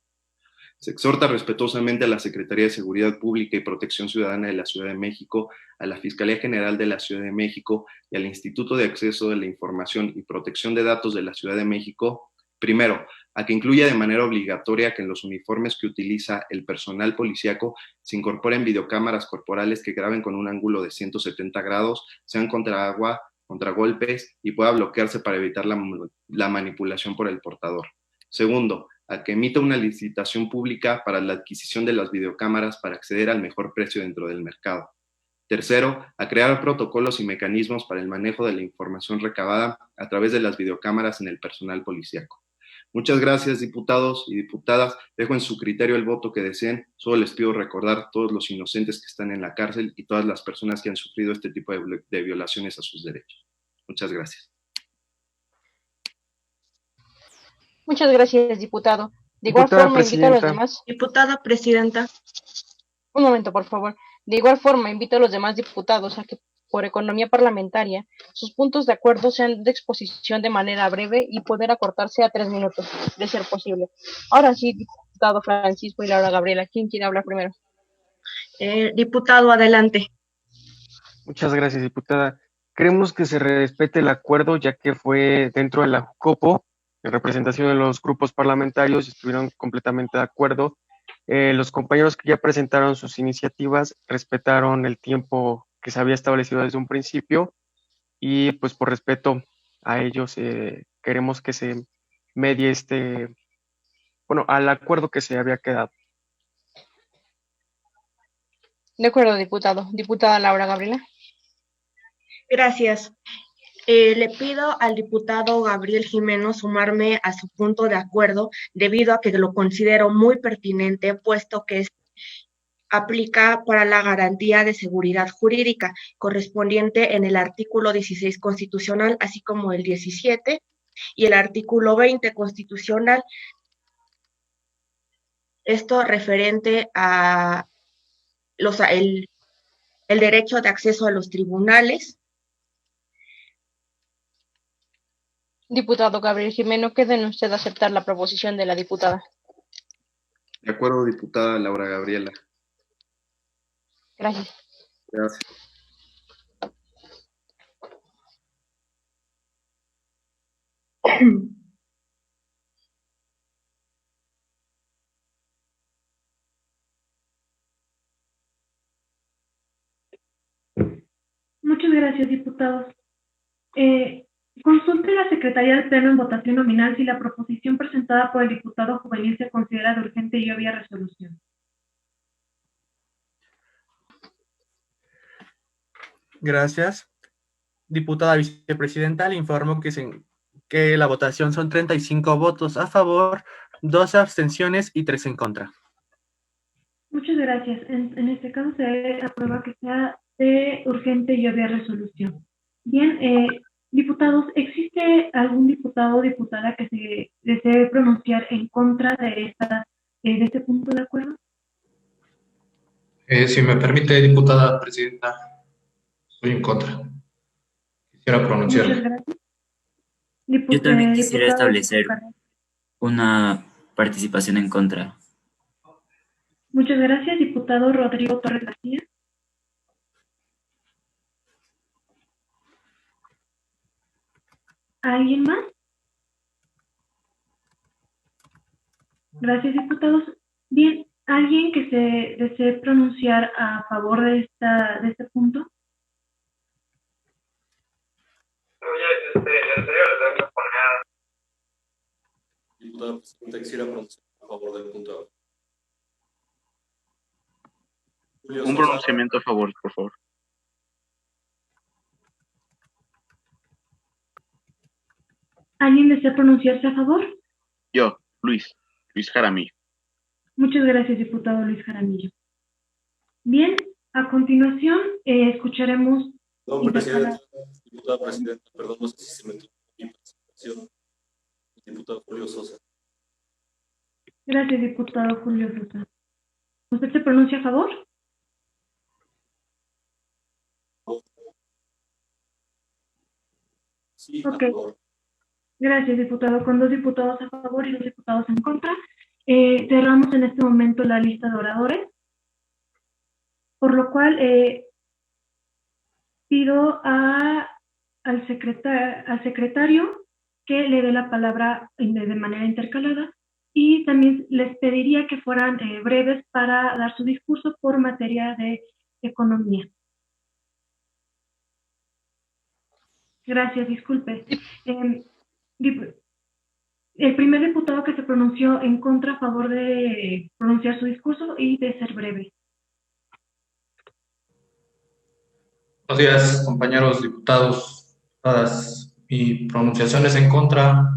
Se exhorta respetuosamente a la Secretaría de Seguridad Pública y Protección Ciudadana de la Ciudad de México, a la Fiscalía General de la Ciudad de México y al Instituto de Acceso a la Información y Protección de Datos de la Ciudad de México, primero, a que incluya de manera obligatoria que en los uniformes que utiliza el personal policíaco se incorporen videocámaras corporales que graben con un ángulo de 170 grados, sean contra agua, contra golpes y pueda bloquearse para evitar la manipulación por el portador. Segundo, a que emita una licitación pública para la adquisición de las videocámaras para acceder al mejor precio dentro del mercado. Tercero, a crear protocolos y mecanismos para el manejo de la información recabada a través de las videocámaras en el personal policíaco. Muchas gracias, diputados y diputadas. Dejo en su criterio el voto que deseen. Solo les pido recordar a todos los inocentes que están en la cárcel y todas las personas que han sufrido este tipo de violaciones a sus derechos. Muchas gracias. Muchas gracias, diputado. De igual forma, invito a los demás. Diputada presidenta. Un momento, por favor. De igual forma, invito a los demás diputados a que, por economía parlamentaria, sus puntos de acuerdo sean de exposición de manera breve y poder acortarse a 3 minutos, de ser posible. Ahora sí, diputado Francisco y Laura Gabriela, ¿quién quiere hablar primero? Diputado, adelante. Muchas gracias, diputada. Queremos que se respete el acuerdo, ya que fue dentro de la JUCOPO, en representación de los grupos parlamentarios, estuvieron completamente de acuerdo. Los compañeros que ya presentaron sus iniciativas respetaron el tiempo que se había establecido desde un principio y pues por respeto a ellos queremos que se medie al acuerdo que se había quedado. De acuerdo, diputado. Diputada Laura Gabriela. Gracias. Le pido al diputado Gabriel Jimeno sumarme a su punto de acuerdo debido a que lo considero muy pertinente, puesto que aplica para la garantía de seguridad jurídica correspondiente en el artículo 16 constitucional, así como el 17 y el artículo 20 constitucional. Esto referente a el derecho de acceso a los tribunales. Diputado Gabriel Jimeno, ¿queda en usted aceptar la proposición de la diputada? De acuerdo, diputada Laura Gabriela. Gracias. Gracias. Muchas gracias, diputados. Consulte la Secretaría del Pleno en votación nominal si la proposición presentada por el diputado juvenil se considera de urgente y obvia resolución. Gracias. Diputada vicepresidenta, le informo que la votación son 35 votos a favor, 2 abstenciones y 3 en contra. Muchas gracias. En este caso se aprueba que sea de urgente y obvia resolución. Bien, diputados, ¿existe algún diputado o diputada que se desee pronunciar en contra de este punto de acuerdo? Si me permite, diputada presidenta, estoy en contra. Quisiera pronunciarme. Muchas gracias. Yo también quisiera establecer una participación en contra. Muchas gracias, diputado Rodrigo Torres García. ¿Alguien más? Gracias, diputados. Bien, ¿alguien que se desee pronunciar a favor de este punto? Diputada presidenta, quisiera pronunciar a favor del punto. Un pronunciamiento a favor, por favor. ¿Alguien desea pronunciarse a favor? Yo, Luis Jaramillo. Muchas gracias, diputado Luis Jaramillo. Bien, a continuación escucharemos... Diputada presidenta, perdón, no sé si se me tuvo mi presentación. Diputado Julio Sosa. Gracias, diputado Julio Sosa. ¿Usted se pronuncia a favor? Sí, ok. a favor. Gracias, diputado. Con 2 diputados a favor y 2 diputados en contra, cerramos en este momento la lista de oradores, por lo cual pido al secretario que le dé la palabra de manera intercalada y también les pediría que fueran breves para dar su discurso por materia de economía. Gracias, disculpe. El primer diputado que se pronunció en contra a favor de pronunciar su discurso y de ser breve. Buenos días, compañeros diputados, diputadas. Mi pronunciación es en contra,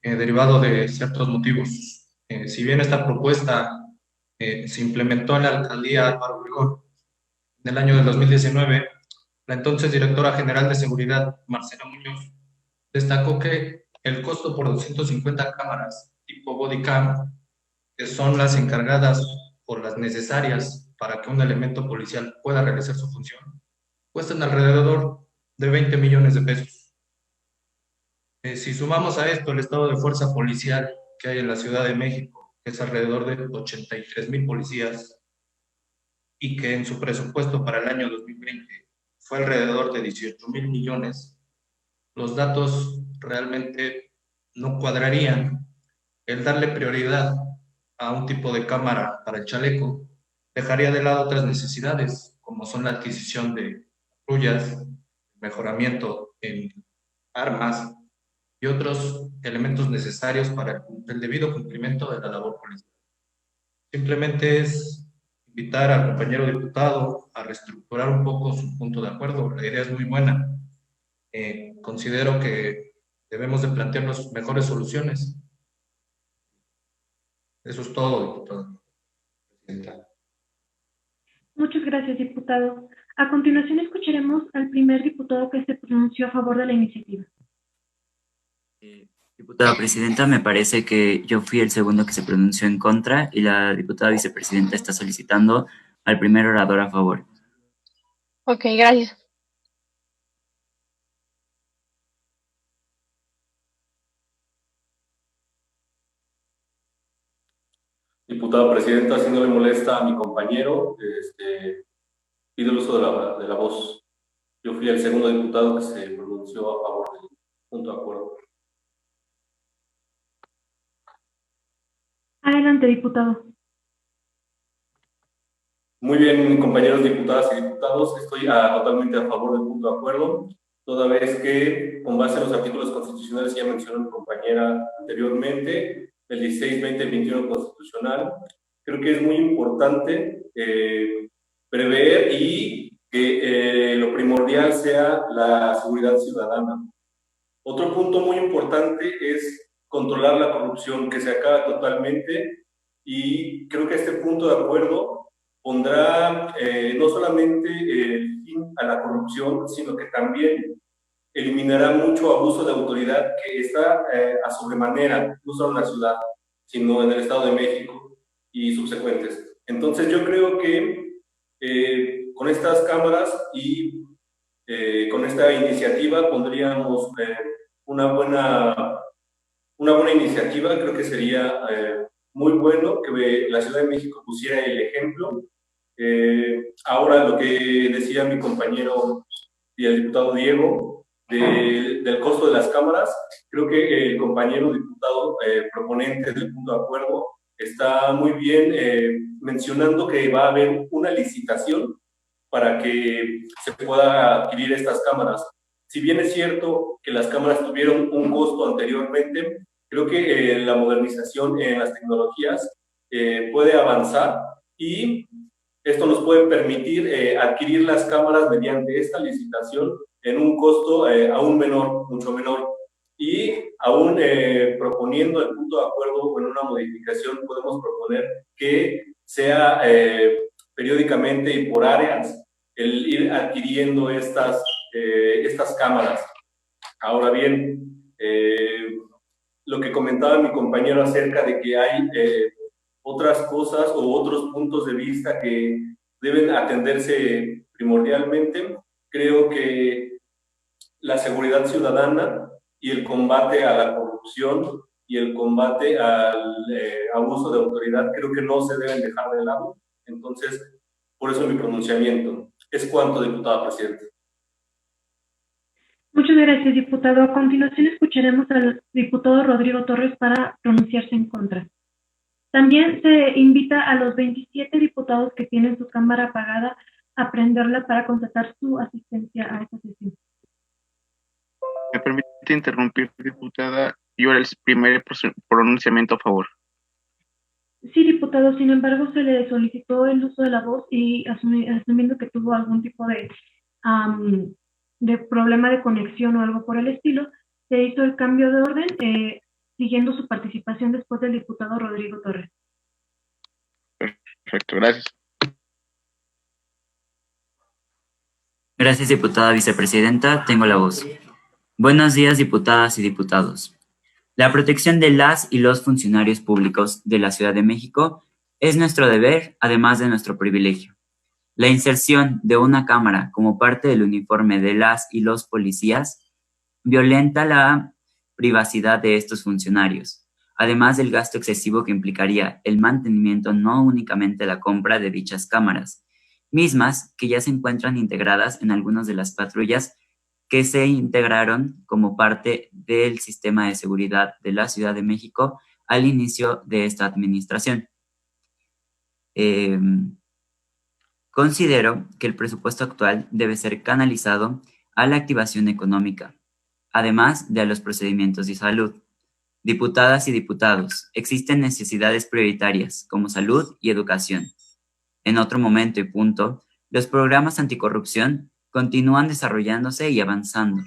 derivado de ciertos motivos. Si bien esta propuesta se implementó en la alcaldía Álvaro Obregón en el año del 2019, la entonces directora general de seguridad, Marcela Muñoz, destacó que el costo por 250 cámaras tipo body cam, que son las encargadas o las necesarias para que un elemento policial pueda realizar su función, cuestan alrededor de 20 millones de pesos. Si sumamos a esto el estado de fuerza policial que hay en la Ciudad de México, que es alrededor de 83,000 policías, y que en su presupuesto para el año 2020 fue alrededor de 18,000 millones, los datos realmente no cuadrarían. El darle prioridad a un tipo de cámara para el chaleco dejaría de lado otras necesidades, como son la adquisición de patrullas, mejoramiento en armas y otros elementos necesarios para el debido cumplimiento de la labor policial. Simplemente es invitar al compañero diputado a reestructurar un poco su punto de acuerdo. La idea es muy buena. Considero que debemos de plantearnos mejores soluciones. Eso es todo, diputado. Presidenta. Muchas gracias, diputado. A continuación escucharemos al primer diputado que se pronunció a favor de la iniciativa. Diputada presidenta, me parece que yo fui el segundo que se pronunció en contra y la diputada vicepresidenta está solicitando al primer orador a favor. Ok, gracias. Diputada presidenta, si no le molesta a mi compañero, pido el uso de la voz. Yo fui el segundo diputado que se pronunció a favor del punto de acuerdo. Adelante, diputado. Muy bien, compañeros diputadas y diputados, estoy totalmente a favor del punto de acuerdo, toda vez que, con base en los artículos constitucionales que ya mencionó mi compañera anteriormente, el 16, 20 y 21 constitucional, creo que es muy importante prever y que lo primordial sea la seguridad ciudadana. Otro punto muy importante es controlar la corrupción, que se acabe totalmente, y creo que este punto de acuerdo pondrá no solamente el fin a la corrupción, sino que también eliminará mucho abuso de autoridad que está a sobremanera, no solo en la ciudad, sino en el Estado de México y subsecuentes. Entonces yo creo que con estas cámaras y con esta iniciativa pondríamos una buena iniciativa. Creo que sería muy bueno que la Ciudad de México pusiera el ejemplo. Ahora lo que decía mi compañero y el diputado Diego del costo de las cámaras, creo que el compañero diputado proponente del punto de acuerdo está muy bien mencionando que va a haber una licitación para que se pueda adquirir estas cámaras. Si bien es cierto que las cámaras tuvieron un costo anteriormente, creo que la modernización en las tecnologías puede avanzar y esto nos puede permitir adquirir las cámaras mediante esta licitación en un costo aún menor, mucho menor. Y aún proponiendo el punto de acuerdo en una modificación, podemos proponer que sea periódicamente y por áreas el ir adquiriendo estas cámaras. Ahora bien, lo que comentaba mi compañero acerca de que hay otras cosas o otros puntos de vista que deben atenderse primordialmente, creo que la seguridad ciudadana y el combate a la corrupción y el combate al abuso de autoridad creo que no se deben dejar de lado. Entonces, por eso mi pronunciamiento. Es cuanto, diputada presidenta. Muchas gracias, diputado. A continuación escucharemos al diputado Rodrigo Torres para pronunciarse en contra. También se invita a los 27 diputados que tienen su cámara apagada a prenderla para constatar su asistencia a esta sesión. Me permite interrumpir, diputada. Yo era el primer pronunciamiento a favor. Sí, diputado. Sin embargo, se le solicitó el uso de la voz y asumiendo que tuvo algún tipo de de problema de conexión o algo por el estilo, se hizo el cambio de orden siguiendo su participación después del diputado Rodrigo Torres. Perfecto, gracias. Gracias, diputada vicepresidenta. Tengo la voz. Buenos días, diputadas y diputados. La protección de las y los funcionarios públicos de la Ciudad de México es nuestro deber, además de nuestro privilegio. La inserción de una cámara como parte del uniforme de las y los policías violenta la privacidad de estos funcionarios, además del gasto excesivo que implicaría el mantenimiento no únicamente la compra de dichas cámaras, mismas que ya se encuentran integradas en algunas de las patrullas que se integraron como parte del sistema de seguridad de la Ciudad de México al inicio de esta administración. Considero que el presupuesto actual debe ser canalizado a la activación económica, además de a los procedimientos de salud. Diputadas y diputados, existen necesidades prioritarias como salud y educación. En otro momento y punto, los programas anticorrupción continúan desarrollándose y avanzando,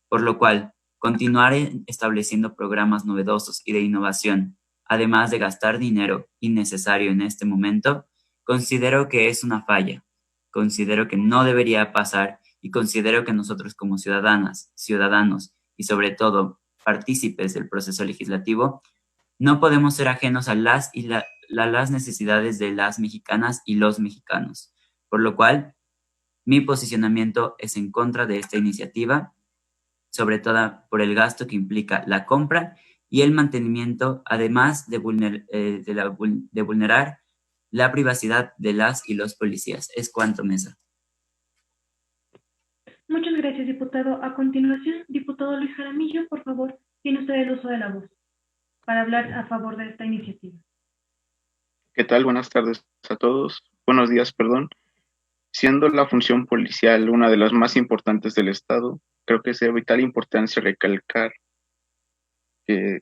por lo cual continuaré estableciendo programas novedosos y de innovación, además de gastar dinero innecesario en este momento, considero que es una falla, considero que no debería pasar y considero que nosotros como ciudadanas, ciudadanos y sobre todo partícipes del proceso legislativo, no podemos ser ajenos a las necesidades de las mexicanas y los mexicanos, por lo cual mi posicionamiento es en contra de esta iniciativa, sobre todo por el gasto que implica la compra y el mantenimiento, además de vulnerar la privacidad de las y los policías. Es cuanto, mesa. Muchas gracias, diputado. A continuación, diputado Luis Jaramillo, por favor, tiene usted el uso de la voz para hablar a favor de esta iniciativa. ¿Qué tal? Buenas tardes a todos. Buenos días, perdón. Siendo la función policial una de las más importantes del Estado, creo que es de vital importancia recalcar que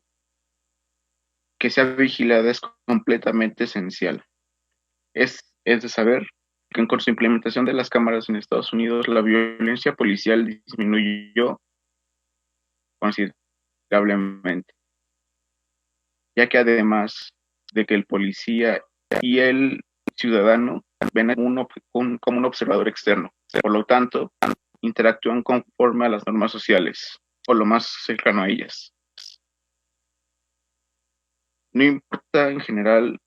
sea vigilada es completamente esencial. Es de saber que con su implementación de las cámaras en Estados Unidos, la violencia policial disminuyó considerablemente, ya que además de que el policía y el ciudadano ven como un observador externo, por lo tanto, interactúan conforme a las normas sociales, o lo más cercano a ellas. No importa en general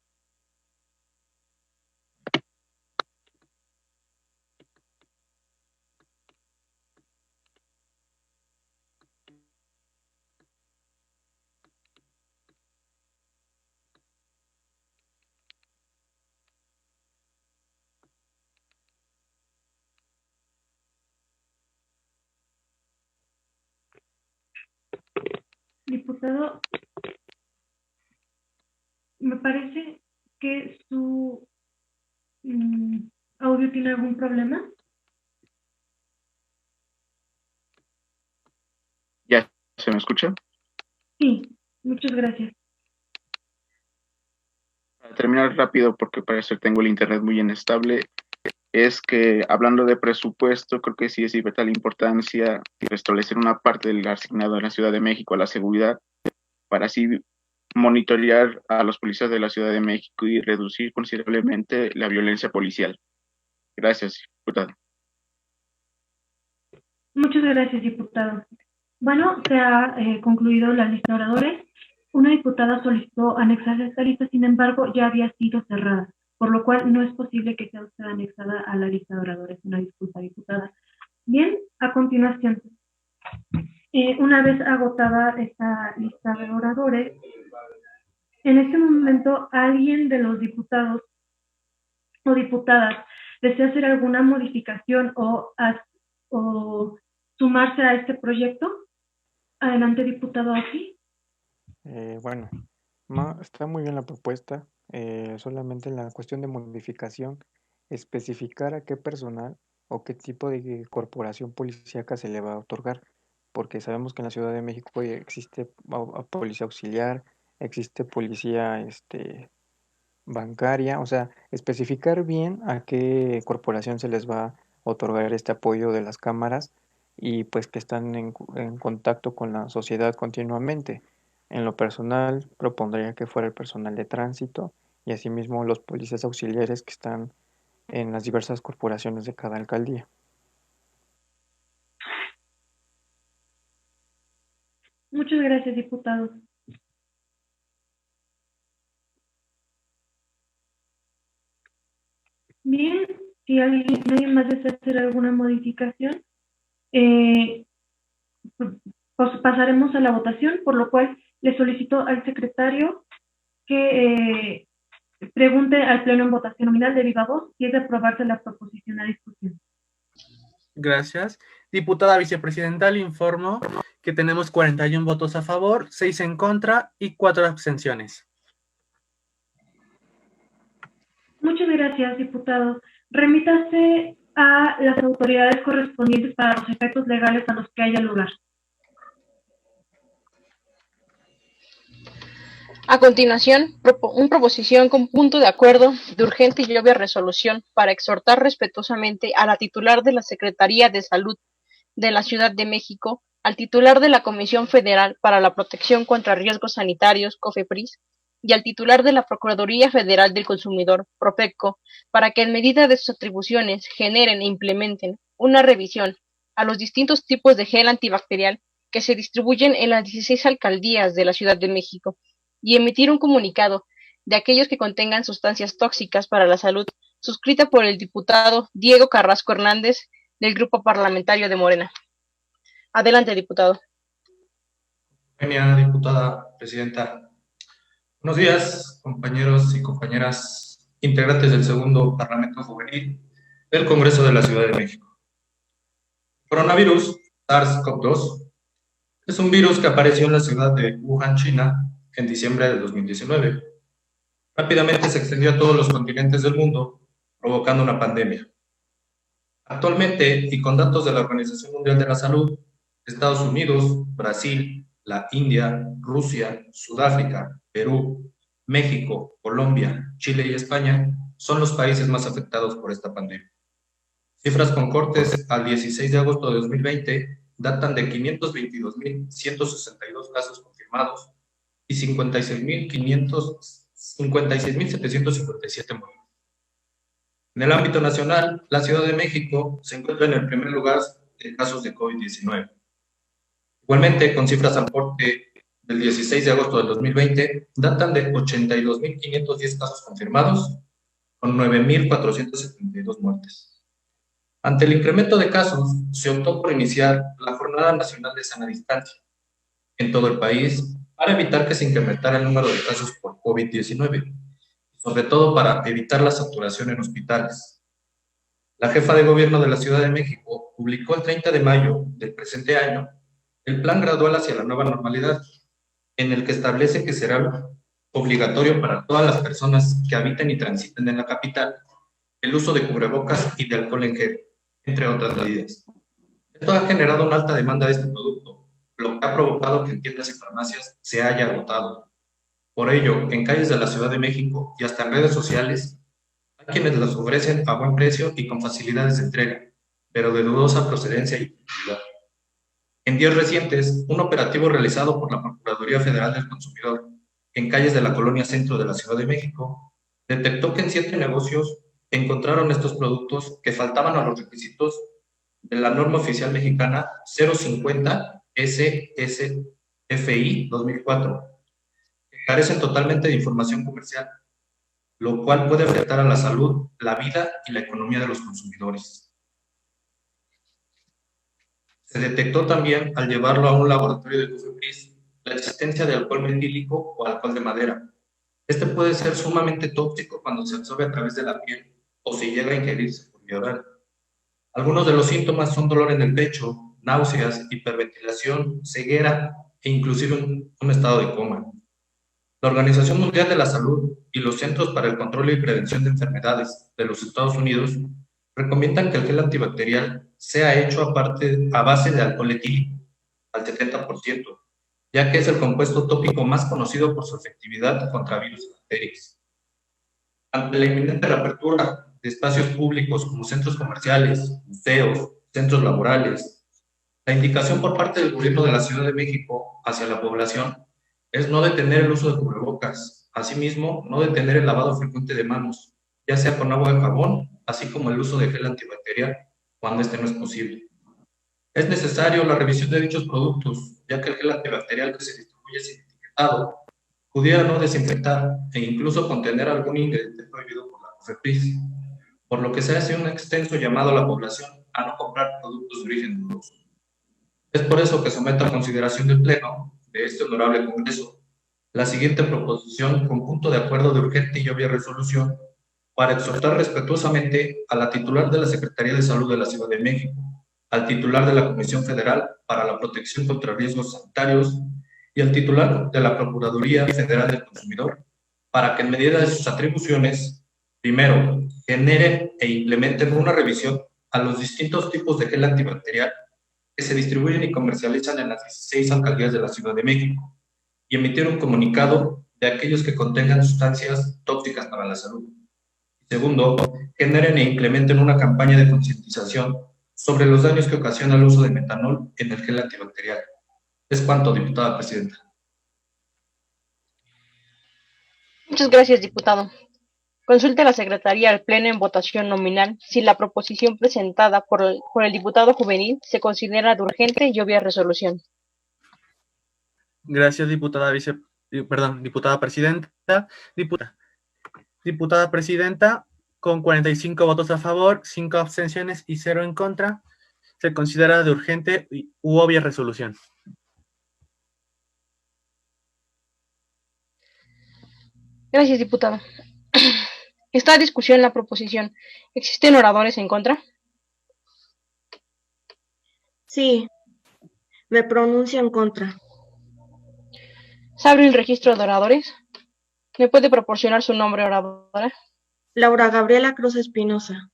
Diputado, me parece que su audio tiene algún problema. ¿Ya se me escucha? Sí, muchas gracias. Para terminar rápido, porque parece que tengo el internet muy inestable, es que hablando de presupuesto, creo que sí es de vital importancia restablecer una parte del asignado en la Ciudad de México a la seguridad, para así monitorear a los policías de la Ciudad de México y reducir considerablemente la violencia policial. Gracias, diputado. Muchas gracias, diputado. Bueno, se ha concluido la lista de oradores. Una diputada solicitó anexarse a esta lista, sin embargo, ya había sido cerrada, por lo cual no es posible que sea usted anexada a la lista de oradores. Una disculpa, diputada. Bien, a continuación, una vez agotada esta lista de oradores, en este momento, ¿alguien de los diputados o diputadas desea hacer alguna modificación o sumarse a este proyecto? Adelante, diputado, aquí. Bueno, está muy bien la propuesta, solamente en la cuestión de modificación, especificar a qué personal o qué tipo de corporación policíaca se le va a otorgar, porque sabemos que en la Ciudad de México existe policía auxiliar, existe policía bancaria, o sea, especificar bien a qué corporación se les va otorgar este apoyo de las cámaras y pues que están en contacto con la sociedad continuamente. En lo personal, propondría que fuera el personal de tránsito y asimismo los policías auxiliares que están en las diversas corporaciones de cada alcaldía. Muchas gracias, diputado. Bien, si nadie más desea hacer alguna modificación, pues pasaremos a la votación, por lo cual le solicito al secretario que pregunte al Pleno en votación nominal de viva voz si es de aprobarse la proposición a discusión. Gracias. Diputada vicepresidenta, le informo que tenemos 41 votos a favor, 6 en contra y 4 abstenciones. Muchas gracias, diputado. Remítase a las autoridades correspondientes para los efectos legales a los que haya lugar. A continuación, una proposición con punto de acuerdo de urgente y obvia resolución para exhortar respetuosamente a la titular de la Secretaría de Salud de la Ciudad de México, al titular de la Comisión Federal para la Protección contra Riesgos Sanitarios, COFEPRIS, y al titular de la Procuraduría Federal del Consumidor, PROFECO, para que en medida de sus atribuciones generen e implementen una revisión a los distintos tipos de gel antibacterial que se distribuyen en las 16 alcaldías de la Ciudad de México, y emitir un comunicado de aquellos que contengan sustancias tóxicas para la salud, suscrita por el diputado Diego Carrasco Hernández, del Grupo Parlamentario de Morena. Adelante, diputado. Diputada presidenta. Buenos días, compañeros y compañeras integrantes del segundo Parlamento Juvenil del Congreso de la Ciudad de México. Coronavirus SARS-CoV-2 es un virus que apareció en la ciudad de Wuhan, China, en diciembre de 2019. Rápidamente se extendió a todos los continentes del mundo, provocando una pandemia. Actualmente, y con datos de la Organización Mundial de la Salud, Estados Unidos, Brasil, la India, Rusia, Sudáfrica, Perú, México, Colombia, Chile y España son los países más afectados por esta pandemia. Cifras con cortes al 16 de agosto de 2020 datan de 522.162 casos confirmados y 56.757 muertes. En el ámbito nacional, la Ciudad de México se encuentra en el primer lugar de casos de COVID-19. Igualmente, con cifras al corte del 16 de agosto del 2020, datan de 82.510 casos confirmados, con 9.472 muertes. Ante el incremento de casos, se optó por iniciar la Jornada Nacional de Sana Distancia en todo el país para evitar que se incrementara el número de casos por COVID-19, sobre todo para evitar la saturación en hospitales. La jefa de gobierno de la Ciudad de México publicó el 30 de mayo del presente año el Plan Gradual hacia la Nueva Normalidad, en el que establece que será obligatorio para todas las personas que habiten y transiten en la capital el uso de cubrebocas y de alcohol en gel, entre otras medidas. Esto ha generado una alta demanda de este producto, lo que ha provocado que en tiendas y farmacias se haya agotado. Por ello, en calles de la Ciudad de México y hasta en redes sociales, hay quienes las ofrecen a buen precio y con facilidades de entrega, pero de dudosa procedencia y utilidad. En días recientes, un operativo realizado por la Procuraduría Federal del Consumidor en calles de la colonia centro de la Ciudad de México detectó que en 7 negocios encontraron estos productos que faltaban a los requisitos de la norma oficial mexicana 050 SSFI 2004, que carecen totalmente de información comercial, lo cual puede afectar a la salud, la vida y la economía de los consumidores. Se detectó también, al llevarlo a un laboratorio de COFEPRIS, la existencia de alcohol metílico o alcohol de madera. Este puede ser sumamente tóxico cuando se absorbe a través de la piel o si llega a ingerirse por vía oral. Algunos de los síntomas son dolor en el pecho, náuseas, hiperventilación, ceguera e inclusive un estado de coma. La Organización Mundial de la Salud y los Centros para el Control y Prevención de Enfermedades de los Estados Unidos recomiendan que el gel antibacterial sea hecho a base de alcohol etílico, al 70%, ya que es el compuesto tópico más conocido por su efectividad contra virus y bacterias. Ante la inminente reapertura de espacios públicos como centros comerciales, museos, centros laborales. La indicación por parte del gobierno de la Ciudad de México hacia la población es no detener el uso de cubrebocas, asimismo, no detener el lavado frecuente de manos, ya sea con agua de jabón, así como el uso de gel antibacterial, cuando este no es posible. Es necesario la revisión de dichos productos, ya que el gel antibacterial que se distribuye sin etiquetado pudiera no desinfectar e incluso contener algún ingrediente prohibido por la COFEPRIS, por lo que se hace un extenso llamado a la población a no comprar productos de origen dudoso. Es por eso que someto a consideración del Pleno de este honorable Congreso la siguiente proposición con punto de acuerdo de urgente y obvia resolución para exhortar respetuosamente a la titular de la Secretaría de Salud de la Ciudad de México, al titular de la Comisión Federal para la Protección contra Riesgos Sanitarios y al titular de la Procuraduría Federal del Consumidor para que en medida de sus atribuciones, primero, generen e implementen una revisión a los distintos tipos de gel antibacterial que se distribuyen y comercializan en las 16 alcaldías de la Ciudad de México y emitir un comunicado de aquellos que contengan sustancias tóxicas para la salud. Segundo, generen e implementen una campaña de concientización sobre los daños que ocasiona el uso de metanol en el gel antibacterial. Es cuanto, diputada presidenta. Muchas gracias, diputado. Consulte a la Secretaría al Pleno en votación nominal si la proposición presentada por el diputado juvenil se considera de urgente y obvia resolución. Gracias, diputada presidenta. Diputada presidenta, con 45 votos a favor, 5 abstenciones y 0 en contra, se considera de urgente u obvia resolución. Gracias, diputado. Está a discusión la proposición. ¿Existen oradores en contra? Sí, me pronuncio en contra. ¿Se abre el registro de oradores? ¿Me puede proporcionar su nombre, oradora? Laura Gabriela Cruz Espinosa.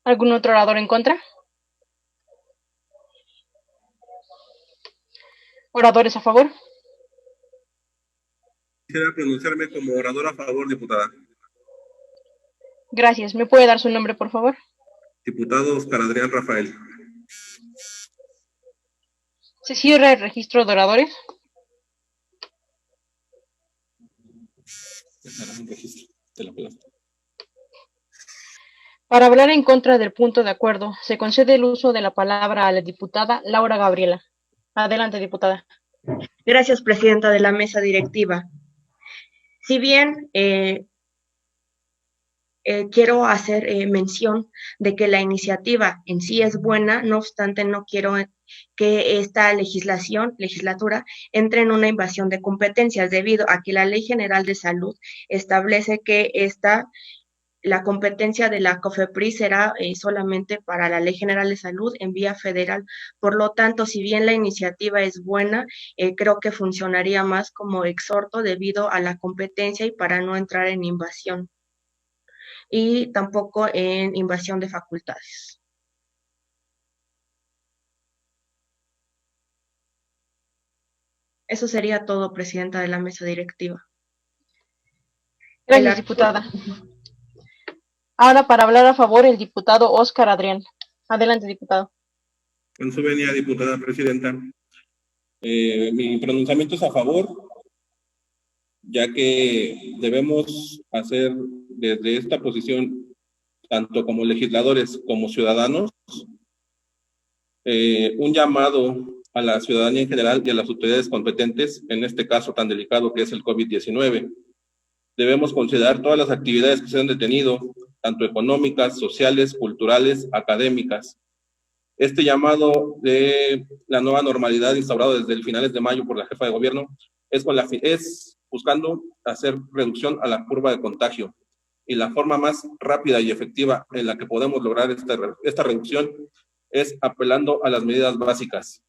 ¿Algún otro orador en contra? ¿Oradores a favor? Quisiera pronunciarme como orador a favor, diputada. Gracias. ¿Me puede dar su nombre, por favor? Diputado Oscar Adrián Rafael. ¿Se cierra el registro de oradores? Para hablar en contra del punto de acuerdo, se concede el uso de la palabra a la diputada Laura Gabriela. Adelante, diputada. Gracias, presidenta de la mesa directiva. Si bien quiero hacer mención de que la iniciativa en sí es buena, no obstante no quiero que esta legislatura entre en una invasión de competencias debido a que la Ley General de Salud establece que la competencia de la COFEPRIS será solamente para la Ley General de Salud en vía federal. Por lo tanto, si bien la iniciativa es buena, creo que funcionaría más como exhorto debido a la competencia y para no entrar en invasión. Y tampoco en invasión de facultades. Eso sería todo, presidenta de la mesa directiva. Gracias, diputada. Ahora, para hablar a favor, el diputado Oscar Adrián. Adelante, diputado. Con su venia, diputada presidenta. Mi pronunciamiento es a favor, ya que debemos hacer desde esta posición, tanto como legisladores como ciudadanos, un llamado a la ciudadanía en general y a las autoridades competentes en este caso tan delicado que es el COVID-19. Debemos considerar todas las actividades que se han detenido, tanto económicas, sociales, culturales, académicas. Este llamado de la nueva normalidad instaurado desde el finales de mayo por la jefa de gobierno es buscando hacer reducción a la curva de contagio. Y la forma más rápida y efectiva en la que podemos lograr esta reducción es apelando a las medidas básicas,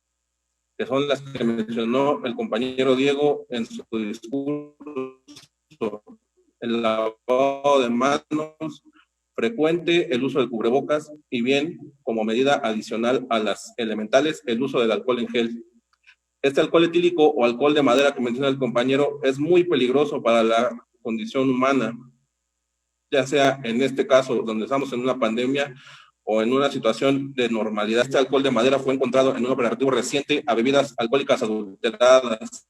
que son las que mencionó el compañero Diego en su discurso: el lavado de manos frecuente, el uso de cubrebocas y bien, como medida adicional a las elementales, el uso del alcohol en gel. Este alcohol etílico o alcohol de madera que menciona el compañero es muy peligroso para la condición humana, ya sea en este caso donde estamos en una pandemia o en una situación de normalidad. Este alcohol de madera fue encontrado en un operativo reciente a bebidas alcohólicas adulteradas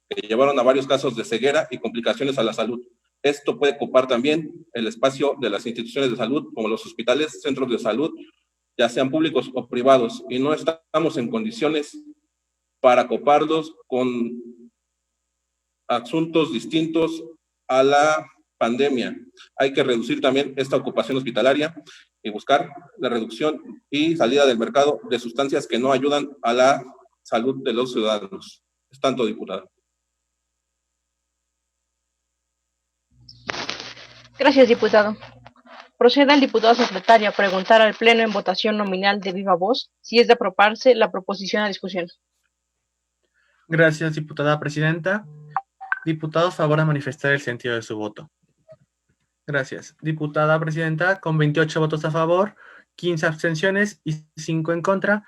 que llevaron a varios casos de ceguera y complicaciones a la salud. Esto puede ocupar también el espacio de las instituciones de salud, como los hospitales, centros de salud, ya sean públicos o privados, y no estamos en condiciones para coparlos con asuntos distintos a la pandemia. Hay que reducir también esta ocupación hospitalaria y buscar la reducción y salida del mercado de sustancias que no ayudan a la salud de los ciudadanos. Es tanto, diputado. Gracias, diputado. Proceda el diputado secretario a preguntar al Pleno en votación nominal de viva voz si es de aprobarse la proposición a discusión. Gracias, diputada presidenta. Diputados, favor a manifestar el sentido de su voto. Gracias. Diputada presidenta, con 28 votos a favor, 15 abstenciones y 5 en contra,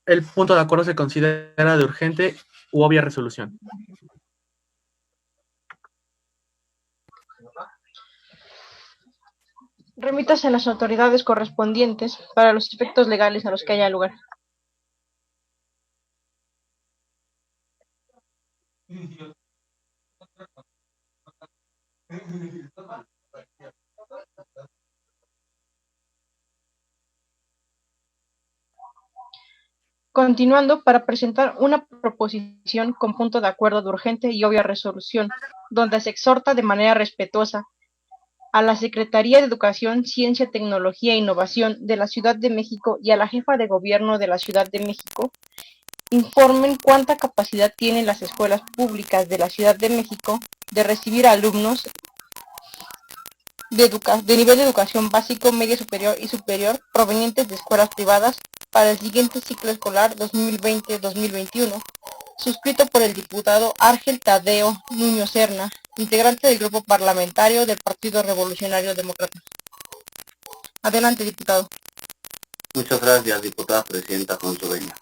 el punto de acuerdo se considera de urgente u obvia resolución. Remítase a las autoridades correspondientes para los efectos legales a los que haya lugar. Continuando, para presentar una proposición con punto de acuerdo de urgente y obvia resolución, donde se exhorta de manera respetuosa a la Secretaría de Educación, Ciencia, Tecnología e Innovación de la Ciudad de México y a la Jefa de Gobierno de la Ciudad de México, informen cuánta capacidad tienen las escuelas públicas de la Ciudad de México de recibir alumnos de nivel de educación básico, media superior y superior provenientes de escuelas privadas para el siguiente ciclo escolar 2020-2021, suscrito por el diputado Ángel Tadeo Nuño Serna, integrante del Grupo Parlamentario del Partido Revolucionario Demócrata. Adelante, diputado. Muchas gracias, diputada presidenta Consueña.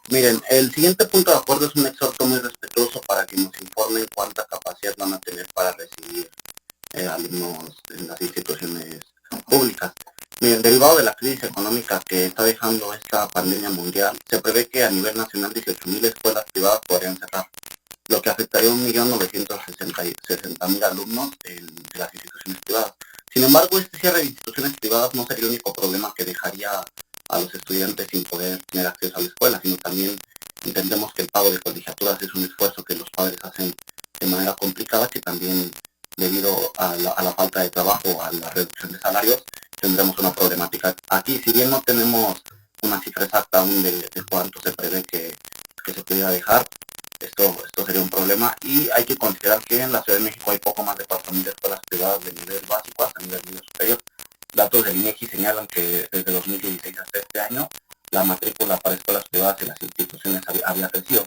Miren, el siguiente punto de acuerdo es un exhorto muy respetuoso para que nos informen cuánta capacidad van a tener para recibir alumnos en las instituciones públicas. Miren, derivado de la crisis económica que está dejando esta pandemia mundial, se prevé que a nivel nacional 18,000 escuelas privadas podrían cerrar, lo que afectaría a 1.960.000 alumnos de las instituciones privadas. Sin embargo, este cierre de instituciones privadas no sería el único problema que dejaría a los estudiantes sin poder tener acceso a la escuela, sino también entendemos que el pago de colegiaturas es un esfuerzo que los padres hacen de manera complicada, que también debido a la falta de trabajo, a la reducción de salarios, tendremos una problemática. Aquí, si bien no tenemos una cifra exacta aún de cuánto se prevé que se pudiera dejar, esto sería un problema, y hay que considerar que en la Ciudad de México hay poco más de 4,000 escuelas privadas de nivel básico hasta nivel medio superior. Datos del INEGI señalan que desde 2016 hasta este año la matrícula para escuelas privadas en las instituciones había crecido.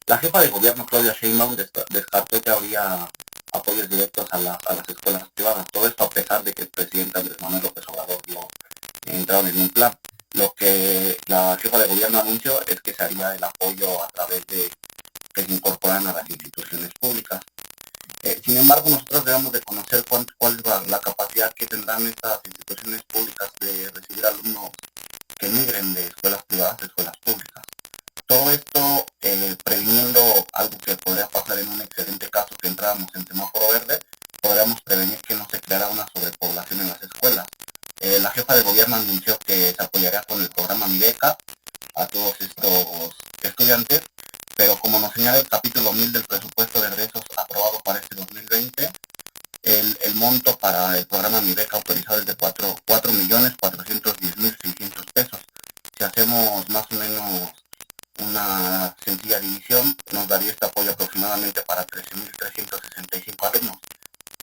La jefa de gobierno, Claudia Sheinbaum, descartó que habría apoyos directos a las escuelas privadas. Todo esto a pesar de que el presidente Andrés Manuel López Obrador entraron en un plan. Lo que la jefa de gobierno anunció es que se haría el apoyo a través de que se incorporan a las instituciones públicas. Sin embargo, nosotros debemos de conocer cuál es la capacidad que tendrán estas instituciones públicas de recibir alumnos que migren de escuelas privadas a escuelas públicas. Todo esto previniendo algo que podría pasar en un excelente caso que entráramos en semáforo verde, podríamos prevenir que no se creara una sobrepoblación en las escuelas. La jefa de gobierno anunció que se apoyaría con el programa Mi Beca a todos estos estudiantes, pero como nos señala el capítulo 1000 del presupuesto de egresos aprobado para este 2020, el monto para el programa Mi Beca autorizado es de 4.410.600 pesos. Si hacemos más o menos una sencilla división, nos daría este apoyo aproximadamente para 13.365 alumnos,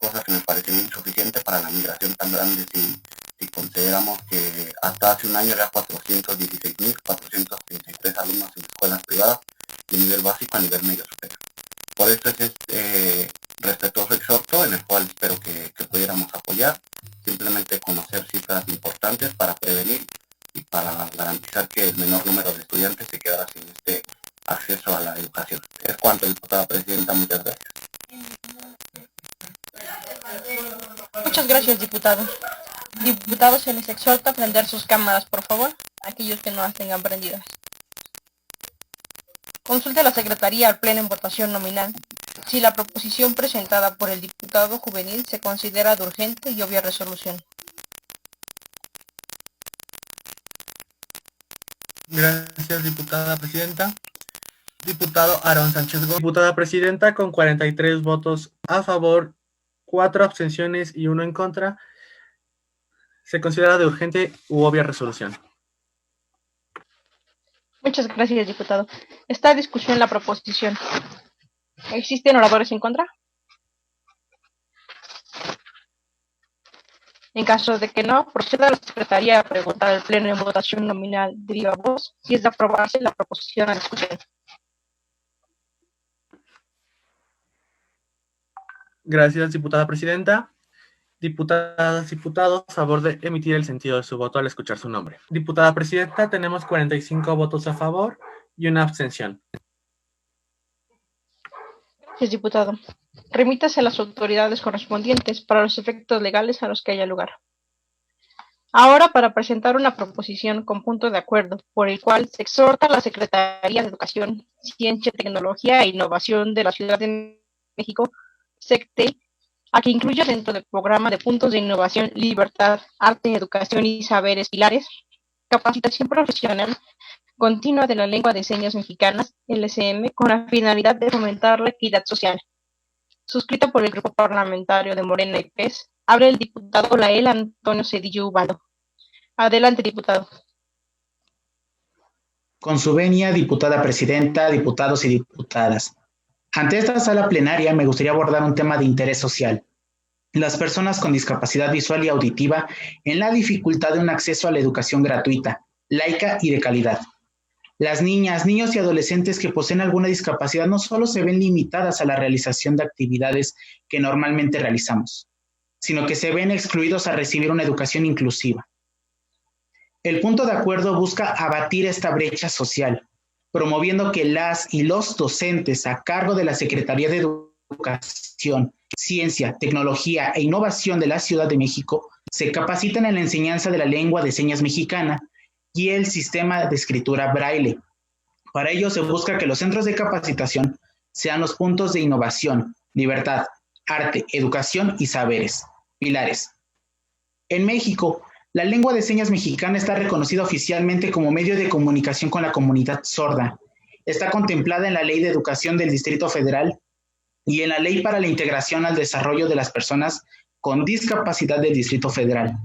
cosa que me parecería insuficiente para la migración tan grande si consideramos que hasta hace un año había 416.433 alumnos en escuelas privadas de nivel básico a nivel medio superior. Por eso es este respetuoso exhorto en el cual espero que pudiéramos apoyar, simplemente conocer cifras importantes para prevenir y para garantizar que el menor número de estudiantes se quedara sin este acceso a la educación. Es cuanto, diputada presidenta. Muchas gracias. Muchas gracias, diputado. Diputados, se les exhorta a prender sus cámaras, por favor, aquellos que no las tengan prendidas. Consulte a la Secretaría al Pleno en votación nominal si la proposición presentada por el diputado juvenil se considera de urgente y obvia resolución. Gracias, diputada presidenta. Diputado Aarón Sánchez Gómez. Diputada presidenta, con 43 votos a favor, 4 abstenciones y 1 en contra, se considera de urgente u obvia resolución. Muchas gracias, diputado. Está a discusión la proposición. ¿Existen oradores en contra? En caso de que no, proceda a la Secretaría a preguntar al Pleno en votación nominal de viva voz si es de aprobarse la proposición a discusión. Gracias, diputada presidenta. Diputadas, diputados, a favor de emitir el sentido de su voto al escuchar su nombre. Diputada presidenta, tenemos 45 votos a favor y 1 abstención. Gracias, diputado. Remítase a las autoridades correspondientes para los efectos legales a los que haya lugar. Ahora, para presentar una proposición con punto de acuerdo, por el cual se exhorta a la Secretaría de Educación, Ciencia, Tecnología e Innovación de la Ciudad de México, SECTE, a que incluya dentro del programa de puntos de innovación, libertad, arte, educación y saberes pilares, capacitación profesional continua de la lengua de señas mexicanas, LSM, con la finalidad de fomentar la equidad social. Suscrito por el Grupo Parlamentario de Morena y PES, abre el diputado Lael Antonio Cedillo Ubaldo. Adelante, diputado. Con su venia, diputada presidenta, diputados y diputadas. Ante esta sala plenaria me gustaría abordar un tema de interés social. Las personas con discapacidad visual y auditiva en la dificultad de un acceso a la educación gratuita, laica y de calidad. Las niñas, niños y adolescentes que poseen alguna discapacidad no solo se ven limitadas a la realización de actividades que normalmente realizamos, sino que se ven excluidos a recibir una educación inclusiva. El punto de acuerdo busca abatir esta brecha social, promoviendo que las y los docentes a cargo de la Secretaría de Educación, Ciencia, Tecnología e Innovación de la Ciudad de México se capaciten en la enseñanza de la lengua de señas mexicana y el sistema de escritura braille. Para ello se busca que los centros de capacitación sean los puntos de innovación, libertad, arte, educación y saberes, pilares. En México, la lengua de señas mexicana está reconocida oficialmente como medio de comunicación con la comunidad sorda. Está contemplada en la Ley de Educación del Distrito Federal y en la Ley para la Integración al Desarrollo de las Personas con Discapacidad del Distrito Federal.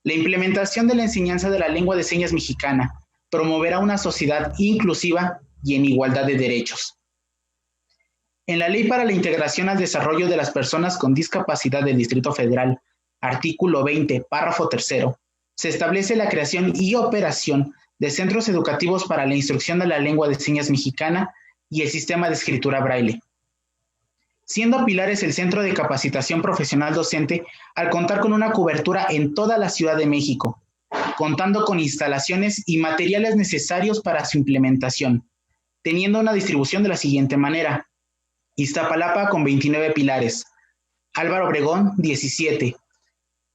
La implementación de la enseñanza de la lengua de señas mexicana promoverá una sociedad inclusiva y en igualdad de derechos. En la Ley para la Integración al Desarrollo de las Personas con Discapacidad del Distrito Federal, artículo 20, párrafo 3, se establece la creación y operación de centros educativos para la instrucción de la lengua de señas mexicana y el sistema de escritura braille, siendo pilares el Centro de Capacitación Profesional Docente al contar con una cobertura en toda la Ciudad de México, contando con instalaciones y materiales necesarios para su implementación, teniendo una distribución de la siguiente manera: Iztapalapa con 29 pilares, Álvaro Obregón 17,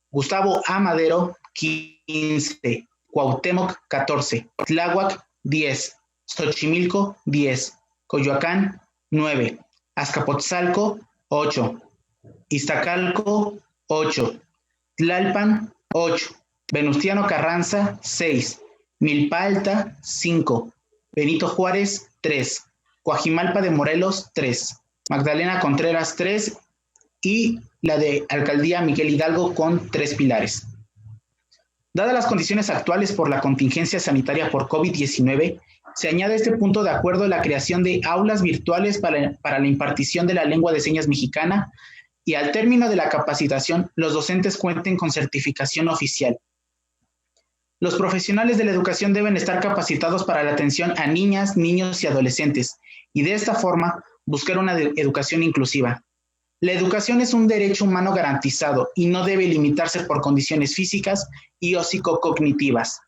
Gustavo A. Madero 15, Cuauhtémoc 14, Tláhuac 10, Xochimilco 10, Coyoacán 9, Azcapotzalco 8, Iztacalco 8, Tlalpan 8, Venustiano Carranza 6, Milpa Alta 5, Benito Juárez 3, Coajimalpa de Morelos 3, Magdalena Contreras 3 y la de Alcaldía Miguel Hidalgo con 3 pilares. Dadas las condiciones actuales por la contingencia sanitaria por COVID-19, se añade a este punto de acuerdo la creación de aulas virtuales para la impartición de la lengua de señas mexicana y al término de la capacitación, los docentes cuenten con certificación oficial. Los profesionales de la educación deben estar capacitados para la atención a niñas, niños y adolescentes y de esta forma buscar una educación inclusiva. La educación es un derecho humano garantizado y no debe limitarse por condiciones físicas y o psicocognitivas.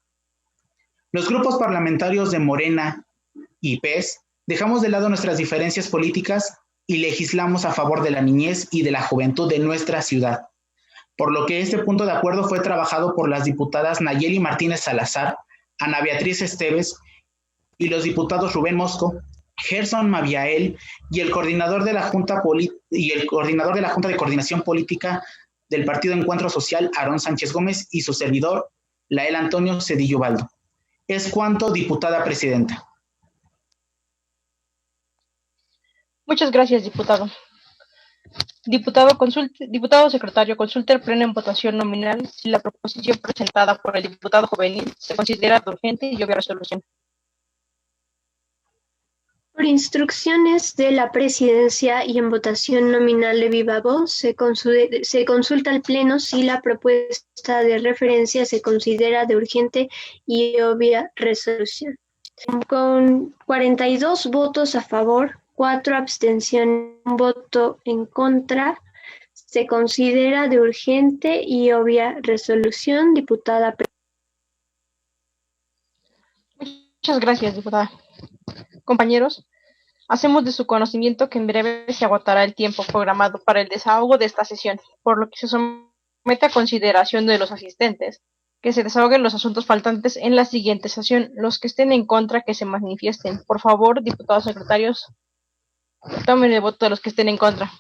Los grupos parlamentarios de Morena y PES Dejamos de lado nuestras diferencias políticas y legislamos a favor de la niñez y de la juventud de nuestra ciudad, por lo que este punto de acuerdo fue trabajado por las diputadas Nayeli Martínez Salazar, Ana Beatriz Esteves y los diputados Rubén Mosco, Gerson Maviael y el coordinador de la Junta de Coordinación Política del Partido Encuentro Social, Aarón Sánchez Gómez, y su servidor, Lael Antonio Cedillo Baldo. Es cuanto, diputada presidenta. Muchas gracias, diputado. Diputado secretario, consulte el pleno en votación nominal si la proposición presentada por el diputado juvenil se considera de urgente y obvia resolución. Por instrucciones de la presidencia y en votación nominal de viva voz, se consulta al pleno si la propuesta de referencia se considera de urgente y obvia resolución. Con 42 votos a favor, 4 abstenciones, un voto en contra, se considera de urgente y obvia resolución, diputada. Muchas gracias, diputada. Compañeros, hacemos de su conocimiento que en breve se agotará el tiempo programado para el desahogo de esta sesión, por lo que se somete a consideración de los asistentes que se desahoguen los asuntos faltantes en la siguiente sesión. Los que estén en contra, que se manifiesten. Por favor, diputados secretarios, tomen el voto de los que estén en contra.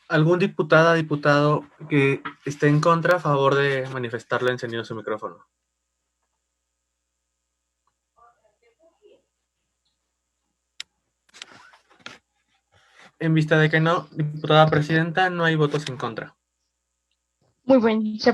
¿Algún diputado que esté en contra, a favor de manifestarlo encendiendo su micrófono? En vista de que no, diputada presidenta, no hay votos en contra. Muy bien, se